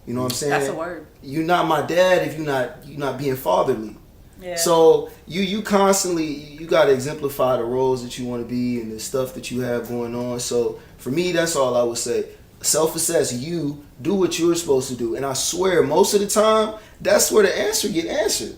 Speaker 4: You know what I'm saying?
Speaker 3: That's a word.
Speaker 4: You're not my dad if you're not being fatherly.
Speaker 2: Yeah.
Speaker 4: So you constantly, you got to exemplify the roles that you want to be and the stuff that you have going on. So for me, that's all I would say. Self-assess. You do what you're supposed to do, and I swear most of the time that's where the answer get answered.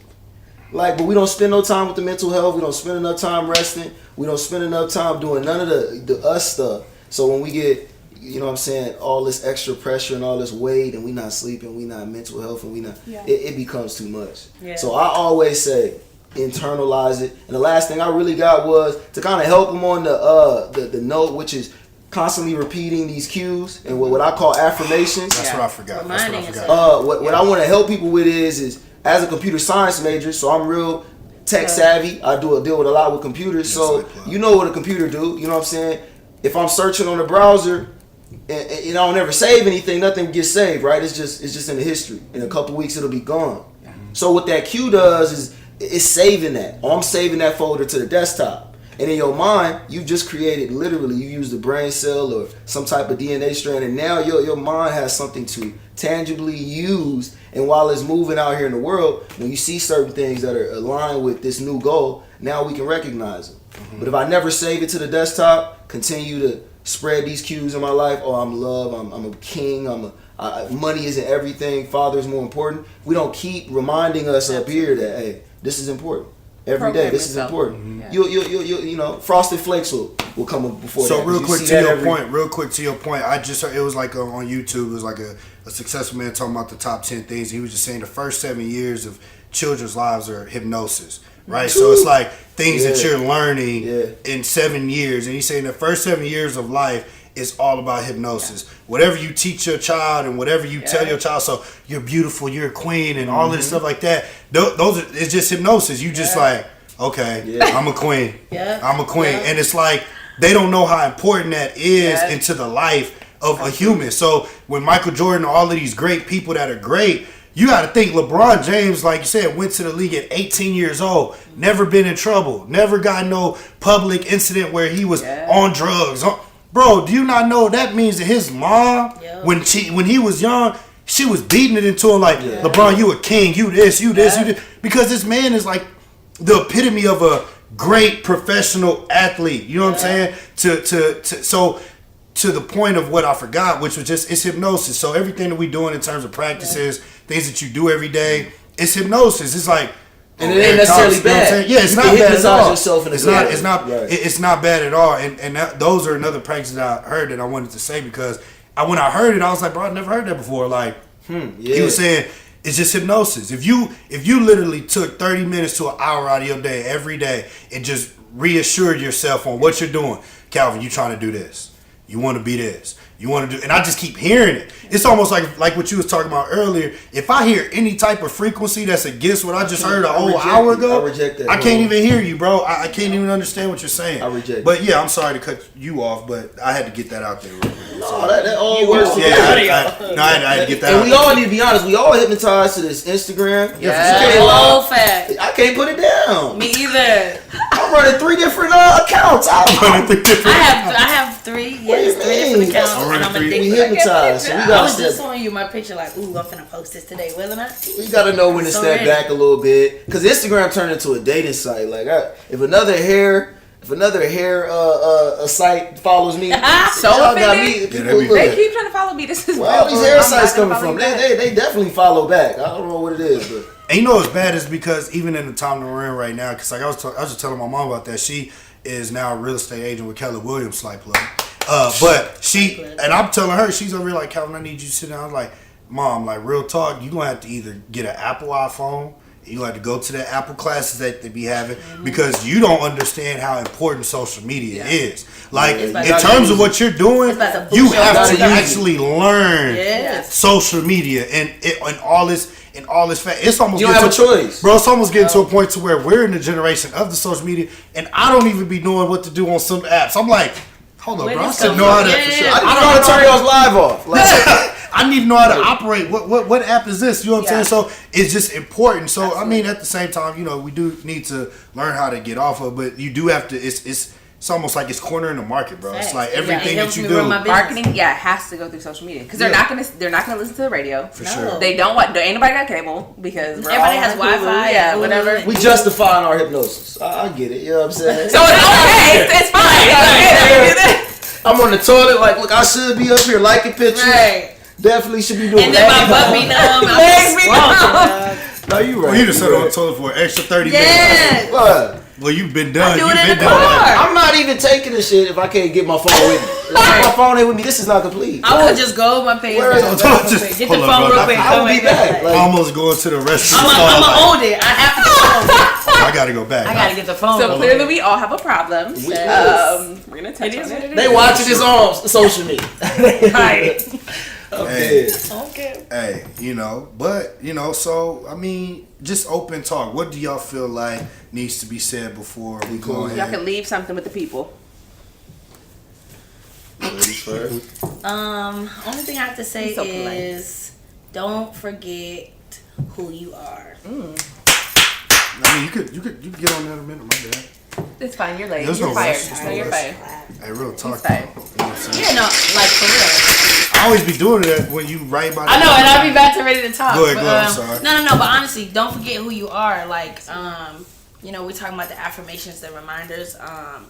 Speaker 4: Like, but we don't spend no time with the mental health. We don't spend enough time resting. We don't spend enough time doing none of the us stuff. So when we get, you know what I'm saying, all this extra pressure and all this weight, and we not sleeping, we not mental health, and we not, it becomes too much.
Speaker 2: Yeah.
Speaker 4: So I always say, internalize it. And the last thing I really got was to kind of help them on the note, which is constantly repeating these cues and what I call affirmations.
Speaker 1: That's what I forgot.
Speaker 2: Reminding
Speaker 4: What I want to help people with is as a computer science major, so I'm real tech savvy. I deal with a lot with computers, so you know what a computer do. You know what I'm saying? If I'm searching on the browser and I don't ever save anything, nothing gets saved, right? It's just in the history. In a couple weeks, it'll be gone. So what that cue does is it's saving that. Or I'm saving that folder to the desktop. And in your mind, you just created, literally, you used a brain cell or some type of DNA strand, and now your mind has something to tangibly use. And while it's moving out here in the world, when you see certain things that are aligned with this new goal, now we can recognize them. But if I never save it to the desktop, continue to spread these cues in my life, oh, I'm love, I'm a king, money isn't everything, father is more important. We don't keep reminding us up here that, hey, this is important. Every day, this is important. You know, Frosted Flakes will come up before.
Speaker 1: So
Speaker 4: that.
Speaker 1: real quick to your point, I just heard, it was like on YouTube, it was like a successful man talking about the top 10 things. He was just saying the first 7 years of children's lives are hypnosis, right? So it's like things that you're learning in 7 years, and he's saying the first 7 years of life is all about hypnosis. Whatever you teach your child and whatever you tell your child, so you're beautiful, you're a queen, and all this stuff like that. It's just hypnosis. You just like, okay, I'm a queen. I'm a queen, and it's like they don't know how important that is into the life of a human. So when Michael Jordan, all of these great people that are great, you got to think LeBron James, like you said, went to the league at 18 years old, never been in trouble, never got no public incident where he was on drugs. Bro, do you not know that means that his mom, when he was young, she was beating it into him like, LeBron, you a king, you this, you this, you this. Because this man is like the epitome of a great professional athlete. You know what I'm saying? So to the point of what I forgot, which was just, it's hypnosis. So everything that we doing in terms of practices, things that you do every day, it's hypnosis. It's like,
Speaker 4: and it ain't necessarily bad.
Speaker 1: Yeah, it's not bad at all. It's not bad at all. And those are another practice that I heard that I wanted to say, because when I heard it, I was like, bro, I never heard that before. Like, he was saying it's just hypnosis. If you literally took 30 minutes to an hour out of your day every day and just reassured yourself on what you're doing, Calvin, you trying to do this. You want to be this. You want to do, and I just keep hearing it. It's almost like what you was talking about earlier. If I hear any type of frequency that's against what I just heard a whole hour ago,
Speaker 4: I reject that.
Speaker 1: I can't even hear you, bro. I can't even understand what you're saying.
Speaker 4: I reject.
Speaker 1: But yeah, I'm sorry to cut you off, but I had to get that out there real quick.
Speaker 4: No, that all works.
Speaker 1: Yeah, I had to get that out.
Speaker 4: And we all need to be honest. We all hypnotized to this Instagram.
Speaker 2: I
Speaker 4: can't put it down.
Speaker 2: Me either.
Speaker 4: I'm running 3 different accounts.
Speaker 2: I have 3. Yes, 3 different accounts. And I'm addicted.
Speaker 4: We hypnotized. So we
Speaker 2: I was just showing you my picture like, ooh, I'm finna post this today, wasn't I?
Speaker 4: We gotta know when to step back a little bit, because Instagram turned into a dating site. Like, if another hair site follows me,
Speaker 3: so offended. They keep trying to follow me. This is
Speaker 4: where all these hair sites coming from. They definitely follow back. I don't know what it is, but.
Speaker 1: And you know what's bad is because even in the time that we're in right now, because like I was just telling my mom about that. is now a real estate agent with Keller Williams, slight plug. But she, and I'm telling her, she's over here like, Calvin, I need you to sit down. I was like, Mom, like, real talk, you're going to have to either get an Apple iPhone, you have to go to the Apple classes that they be having, because you don't understand how important social media is. Like, in terms of what you're doing, you have to actually learn social media and all this. It's almost
Speaker 4: you don't have a choice,
Speaker 1: bro. It's almost getting to a point to where we're in the generation of the social media, and I don't even be knowing what to do on some apps. I'm like, hold on, bro. I should know how to.
Speaker 4: I don't know how to turn y'all's live off. Like,
Speaker 1: I need to know how to operate. What app is this? You know what I'm saying? So it's just important. So I mean, at the same time, we do need to learn how to get off of, but you do have to. It's almost like it's cornering the market, bro. It's like everything that you do.
Speaker 3: Marketing, has to go through social media because they're not gonna listen to the radio.
Speaker 1: For sure.
Speaker 3: They don't want. Ain't nobody got cable because
Speaker 2: everybody has Wi-Fi.
Speaker 3: Yeah, whatever.
Speaker 4: We justifying our hypnosis. I get it. You know what I'm saying?
Speaker 3: So it's okay. It's fine.
Speaker 4: I'm on the toilet. Like, look, I should be up here liking pictures.
Speaker 3: Right.
Speaker 4: Definitely should be doing
Speaker 2: and then my butt be numb.
Speaker 3: Legs be numb.
Speaker 4: No, you right.
Speaker 1: Well, you just sat on the toilet for an extra 30 minutes.
Speaker 4: What?
Speaker 1: Well, you've been done.
Speaker 2: You've
Speaker 1: been
Speaker 2: done.
Speaker 4: I'm not even taking the shit if I can't get my phone with me. Like, my phone ain't with me. This is not complete.
Speaker 2: I will just go my page.
Speaker 4: Where is it?
Speaker 2: Get the phone real quick.
Speaker 4: I will be back. Like,
Speaker 1: almost going to the restaurant.
Speaker 2: I'm gonna hold it. I have to get the phone.
Speaker 1: I gotta go back.
Speaker 2: I gotta get the phone.
Speaker 3: So clearly, we all have a problem. We're gonna touch on it.
Speaker 4: They watching this on social media.
Speaker 3: Right.
Speaker 1: Okay.
Speaker 2: Hey,
Speaker 1: so I mean, just open talk. What do y'all feel like needs to be said before we go ahead?
Speaker 3: Y'all can leave something with the people.
Speaker 4: Ladies first.
Speaker 2: only thing I have to say
Speaker 3: So
Speaker 2: is don't forget who you are.
Speaker 1: I mean, you could get on that in a minute, my bad.
Speaker 3: It's fine. You're late.
Speaker 1: There's
Speaker 3: You're
Speaker 1: no
Speaker 3: fired.
Speaker 1: rush.
Speaker 3: No, you're fired.
Speaker 1: Hey, real talk.
Speaker 3: He's fired.
Speaker 1: You know what I'm saying?
Speaker 2: Yeah, no, like for real.
Speaker 1: I always be doing that when you write about.
Speaker 2: I know, and I'll be back to ready to talk.
Speaker 1: Go ahead,
Speaker 2: but,
Speaker 1: go ahead, I'm sorry.
Speaker 2: No. But honestly, don't forget who you are. Like, we're talking about the affirmations, the reminders,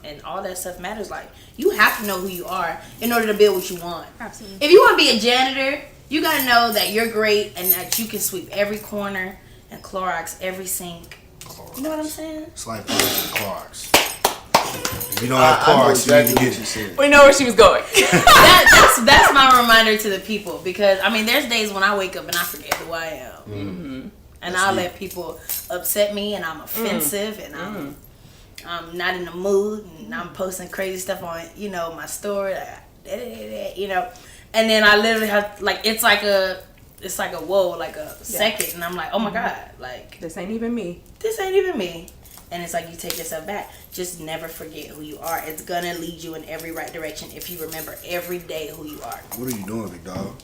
Speaker 2: and all that stuff matters. Like, you have to know who you are in order to build what you want.
Speaker 3: Absolutely.
Speaker 2: If you want to be a janitor, you gotta know that you're great and that you can sweep every corner and Clorox every sink. You know what I'm saying?
Speaker 1: It's like Clorox. If you don't have Clorox, you need to get it.
Speaker 3: We know where she was going.
Speaker 2: That's my reminder to the people, because I mean, there's days when I wake up and I forget who I am, and I'll let people upset me, and I'm offensive, and I'm not in the mood, and I'm posting crazy stuff on my story, and then I literally have it's like a whoa, like a second, and I'm like, oh my god, like
Speaker 3: This ain't even me.
Speaker 2: And it's like you take yourself back. Just never forget who you are. It's gonna lead you in every right direction if you remember every day who you are.
Speaker 1: What are you doing, big dog?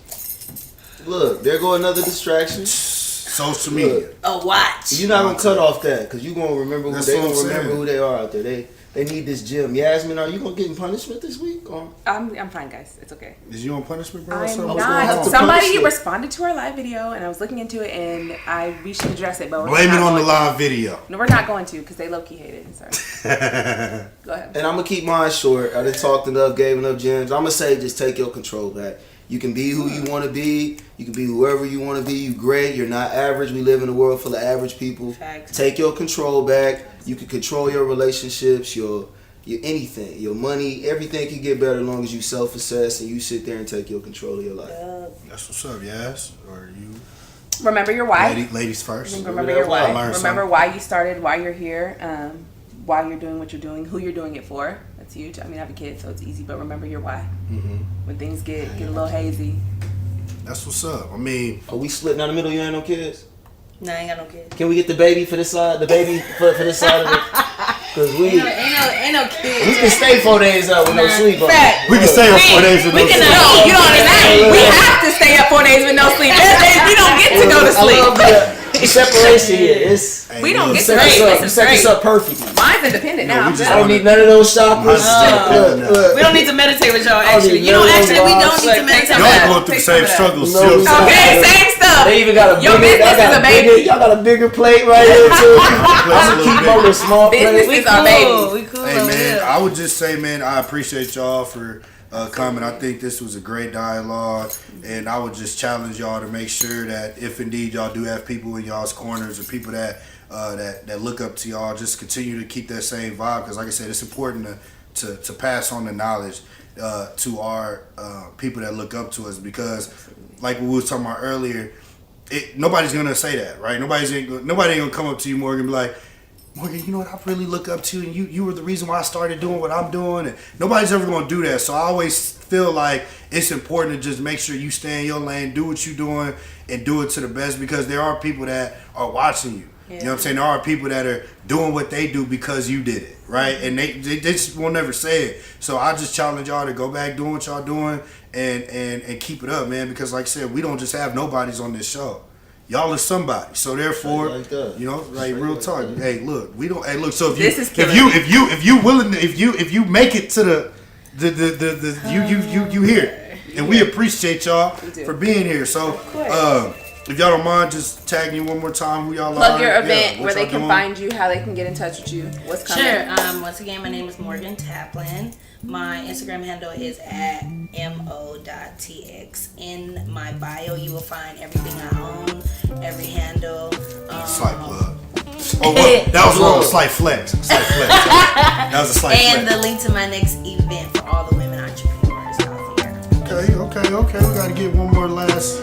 Speaker 4: Look, there go another distraction.
Speaker 1: Social media.
Speaker 2: A watch.
Speaker 4: You're not gonna cut off that because you gonna remember who
Speaker 1: That's
Speaker 4: they
Speaker 1: what
Speaker 4: gonna
Speaker 1: I'm
Speaker 4: remember
Speaker 1: saying.
Speaker 4: who they are out there. They need this gym. Yasmine, are you gonna get in punishment this week? Or?
Speaker 3: I'm fine, guys. It's okay.
Speaker 1: Is you on punishment, bro?
Speaker 3: I'm
Speaker 1: What's
Speaker 3: not.
Speaker 1: going on?
Speaker 3: Somebody
Speaker 4: Punishment.
Speaker 3: responded to our live video, and I was looking into it, and we should address it, but we're
Speaker 1: Blame
Speaker 3: not
Speaker 1: it on the
Speaker 3: going
Speaker 1: live video.
Speaker 3: to. No, we're not going to because they low-key hated it. Sorry. Go ahead.
Speaker 4: And I'm gonna keep mine short. I done talked enough, gave enough gems. I'm gonna say just take your control back. You can be who you want to be. You can be whoever you want to be. You great. You're not average. We live in a world full of average people.
Speaker 2: Facts.
Speaker 4: Take your control back. You can control your relationships, your anything, your money. Everything can get better as long as you self-assess and you sit there and take your control of your life.
Speaker 1: That's what's up, Yas. Or you,
Speaker 3: Remember your why.
Speaker 1: ladies first.
Speaker 3: Remember your why.
Speaker 1: Learn
Speaker 3: Remember
Speaker 1: something.
Speaker 3: why you started, why you're here, why you're doing what you're doing, who you're doing it for. That's huge. I mean, I have a kid, so it's easy, but remember your why. When things get a little hazy.
Speaker 1: That's what's up. I mean,
Speaker 4: Are we splitting down the middle? You ain't no kids?
Speaker 2: No, I ain't got no kids.
Speaker 4: Can we get the baby for this side? The baby for this side of it? Because
Speaker 2: Ain't no kids.
Speaker 4: we can stay 4 days up with no sleep on.
Speaker 3: Fact.
Speaker 1: we can stay up 4 days with no sleep.
Speaker 3: No, you don't understand. We have to stay up 4 days with no sleep. There's days we don't get to go to
Speaker 4: I love
Speaker 3: sleep.
Speaker 4: the separation here. It's
Speaker 1: Hey,
Speaker 3: We don't
Speaker 1: look,
Speaker 3: get
Speaker 4: set
Speaker 3: to
Speaker 4: us
Speaker 3: sleep.
Speaker 4: up.
Speaker 3: This
Speaker 4: You
Speaker 3: is
Speaker 4: set us
Speaker 3: great.
Speaker 4: up perfectly.
Speaker 3: Mine's independent
Speaker 1: No,
Speaker 3: now.
Speaker 1: we
Speaker 3: I'm
Speaker 1: just
Speaker 3: good.
Speaker 4: I don't need none of those shoppers.
Speaker 2: We don't need to meditate with y'all, actually.
Speaker 4: need
Speaker 2: You know,
Speaker 4: none of
Speaker 2: actually, we don't
Speaker 4: those
Speaker 2: need to meditate
Speaker 1: Y'all
Speaker 2: with
Speaker 1: going
Speaker 2: y'all.
Speaker 1: through the
Speaker 3: Take
Speaker 1: same
Speaker 3: some of that.
Speaker 1: struggles.
Speaker 4: No,
Speaker 1: see what I'm saying?
Speaker 3: Okay, same stuff.
Speaker 4: They even got a
Speaker 3: Your
Speaker 4: bigger,
Speaker 3: business is a baby.
Speaker 4: y'all got a bigger plate right here too. I'm gonna keep on the small
Speaker 3: Business
Speaker 4: plate.
Speaker 3: is our baby.
Speaker 2: We cool.
Speaker 1: Hey
Speaker 2: over
Speaker 1: man,
Speaker 2: here.
Speaker 1: I would just say, man, I appreciate y'all for coming. I think this was a great dialogue, and I would just challenge y'all to make sure that if indeed y'all do have people in y'all's corners or people that that look up to y'all. Just continue to keep that same vibe, because like I said, it's important to pass on the knowledge to our people that look up to us, because like we was talking about earlier, nobody's gonna say that, right? Nobody ain't gonna come up to you, Morgan, and be like, Morgan, you know what, I really look up to you, and you were the reason why I started doing what I'm doing, and nobody's ever gonna do that. So I always feel like it's important to just make sure you stay in your lane, do what you're doing, and do it to the best, because there are people that are watching you. Yeah. You know what I'm saying? There are people that are doing what they do because you did it, right? And they just will never say it. So I just challenge y'all to go back doing what y'all doing and keep it up, man. Because like I said, we don't just have nobodies on this show. Y'all are somebody. So therefore, like you know, like real talk. Hey, look, we don't. Hey, look. So if you willing, if you make it to you here, and we appreciate y'all for being here. So. If y'all don't mind, just tagging you one more time, who y'all
Speaker 3: Plug your event, where they can find you, how they can get in touch with you, what's coming.
Speaker 2: Sure. Once again, my name is Morgan Taplin. My Instagram handle is @mo.tx. In my bio, you will find everything I own, every handle.
Speaker 1: Slight plug. Oh, well, that was wrong. Slight flex. That was a slight flex.
Speaker 2: And the link to my next event for all the women entrepreneurs out there.
Speaker 1: Okay. We got to get one more last...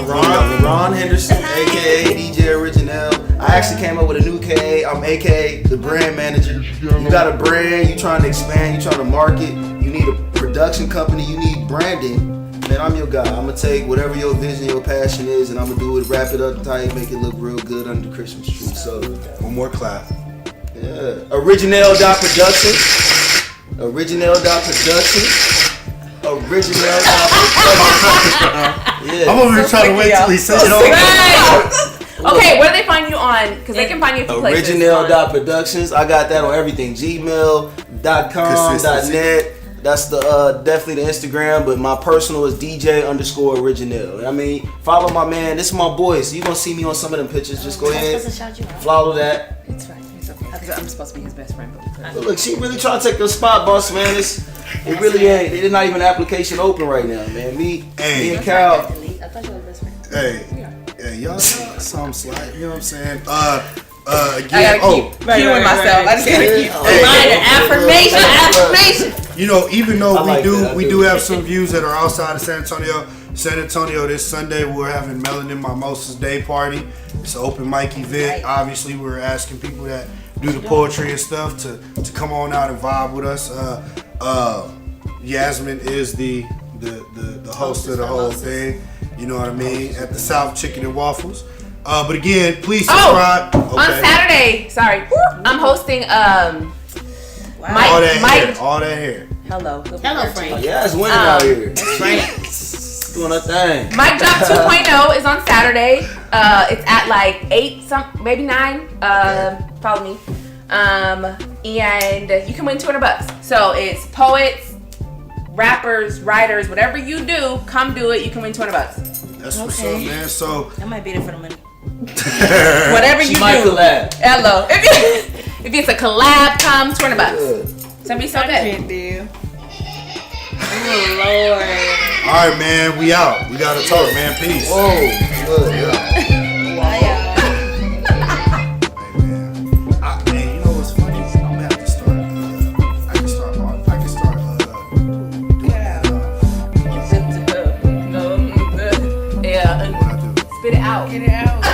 Speaker 4: Ron Henderson, aka DJ OrigineL. I actually came up with a new KA. I'm aka the brand manager. You got a brand, you trying to expand, you trying to market, you need a production company, you need branding. Man, I'm your guy. I'm gonna take whatever your vision, your passion is, and I'm gonna do it, wrap it up tight, make it look real good under the Christmas tree. So
Speaker 1: one more clap.
Speaker 4: Yeah. OrigineL.production. OrigineL.production. Yeah.
Speaker 1: I'm over here trying to wait till he says it all.
Speaker 3: Okay, where do they find you on? Because they can find you a few places.
Speaker 4: OrigineL.productions. I got that on everything. Gmail.com.net. That's the definitely the Instagram, but my personal is DJ_OrigineL. I mean, follow my man. This is my boy, so you gonna see me on some of them pictures. Just go ahead, follow that.
Speaker 3: It's fine. It's okay. I'm supposed to be his best friend.
Speaker 4: But look, she really trying to take the spot, boss, man. It really ain't. There's not even an application open right now, man. Me and Cal.
Speaker 2: I thought you were best friend.
Speaker 1: Hey, y'all some slack. You know what I'm saying? Again,
Speaker 3: I gotta keep cueing myself. I just gotta keep affirmation.
Speaker 1: You know, even though we do have some views that are outside of San Antonio. San Antonio this Sunday we're having Melanin Mimosas Day Party. It's an open mic event. Right. Obviously, we're asking people that do the poetry and stuff to come on out and vibe with us. Yasmine is the host of the whole thing. You know what I mean? At the South Chicken and Waffles. But again, please subscribe.
Speaker 3: On Saturday, I'm hosting
Speaker 2: Mike.
Speaker 1: All that hair.
Speaker 2: Hello, Frank.
Speaker 4: Yeah, it's winning out here. Doing a thing.
Speaker 3: Mic Drop 2.0 is on Saturday. It's at like 8, maybe 9. Follow me. And you can win $200. So it's poets, rappers, writers, whatever you do, come do it. You can win $200.
Speaker 1: That's what's up, man. So
Speaker 2: I might be there for the money.
Speaker 3: Whatever you
Speaker 4: might
Speaker 3: do.
Speaker 4: Collab.
Speaker 3: Hello. If it's a collab, come $200. So be so good.
Speaker 2: Oh Lord.
Speaker 1: All right, man. We out. We gotta talk, man. Peace.
Speaker 4: Whoa. Good.
Speaker 1: Yeah.
Speaker 2: Bye, y'all.
Speaker 1: Hey, man. You know what's funny? I'm gonna have to start. I can start doing that.
Speaker 3: Yeah.
Speaker 1: What I do?
Speaker 3: Spit it out.
Speaker 2: Get it out.
Speaker 1: I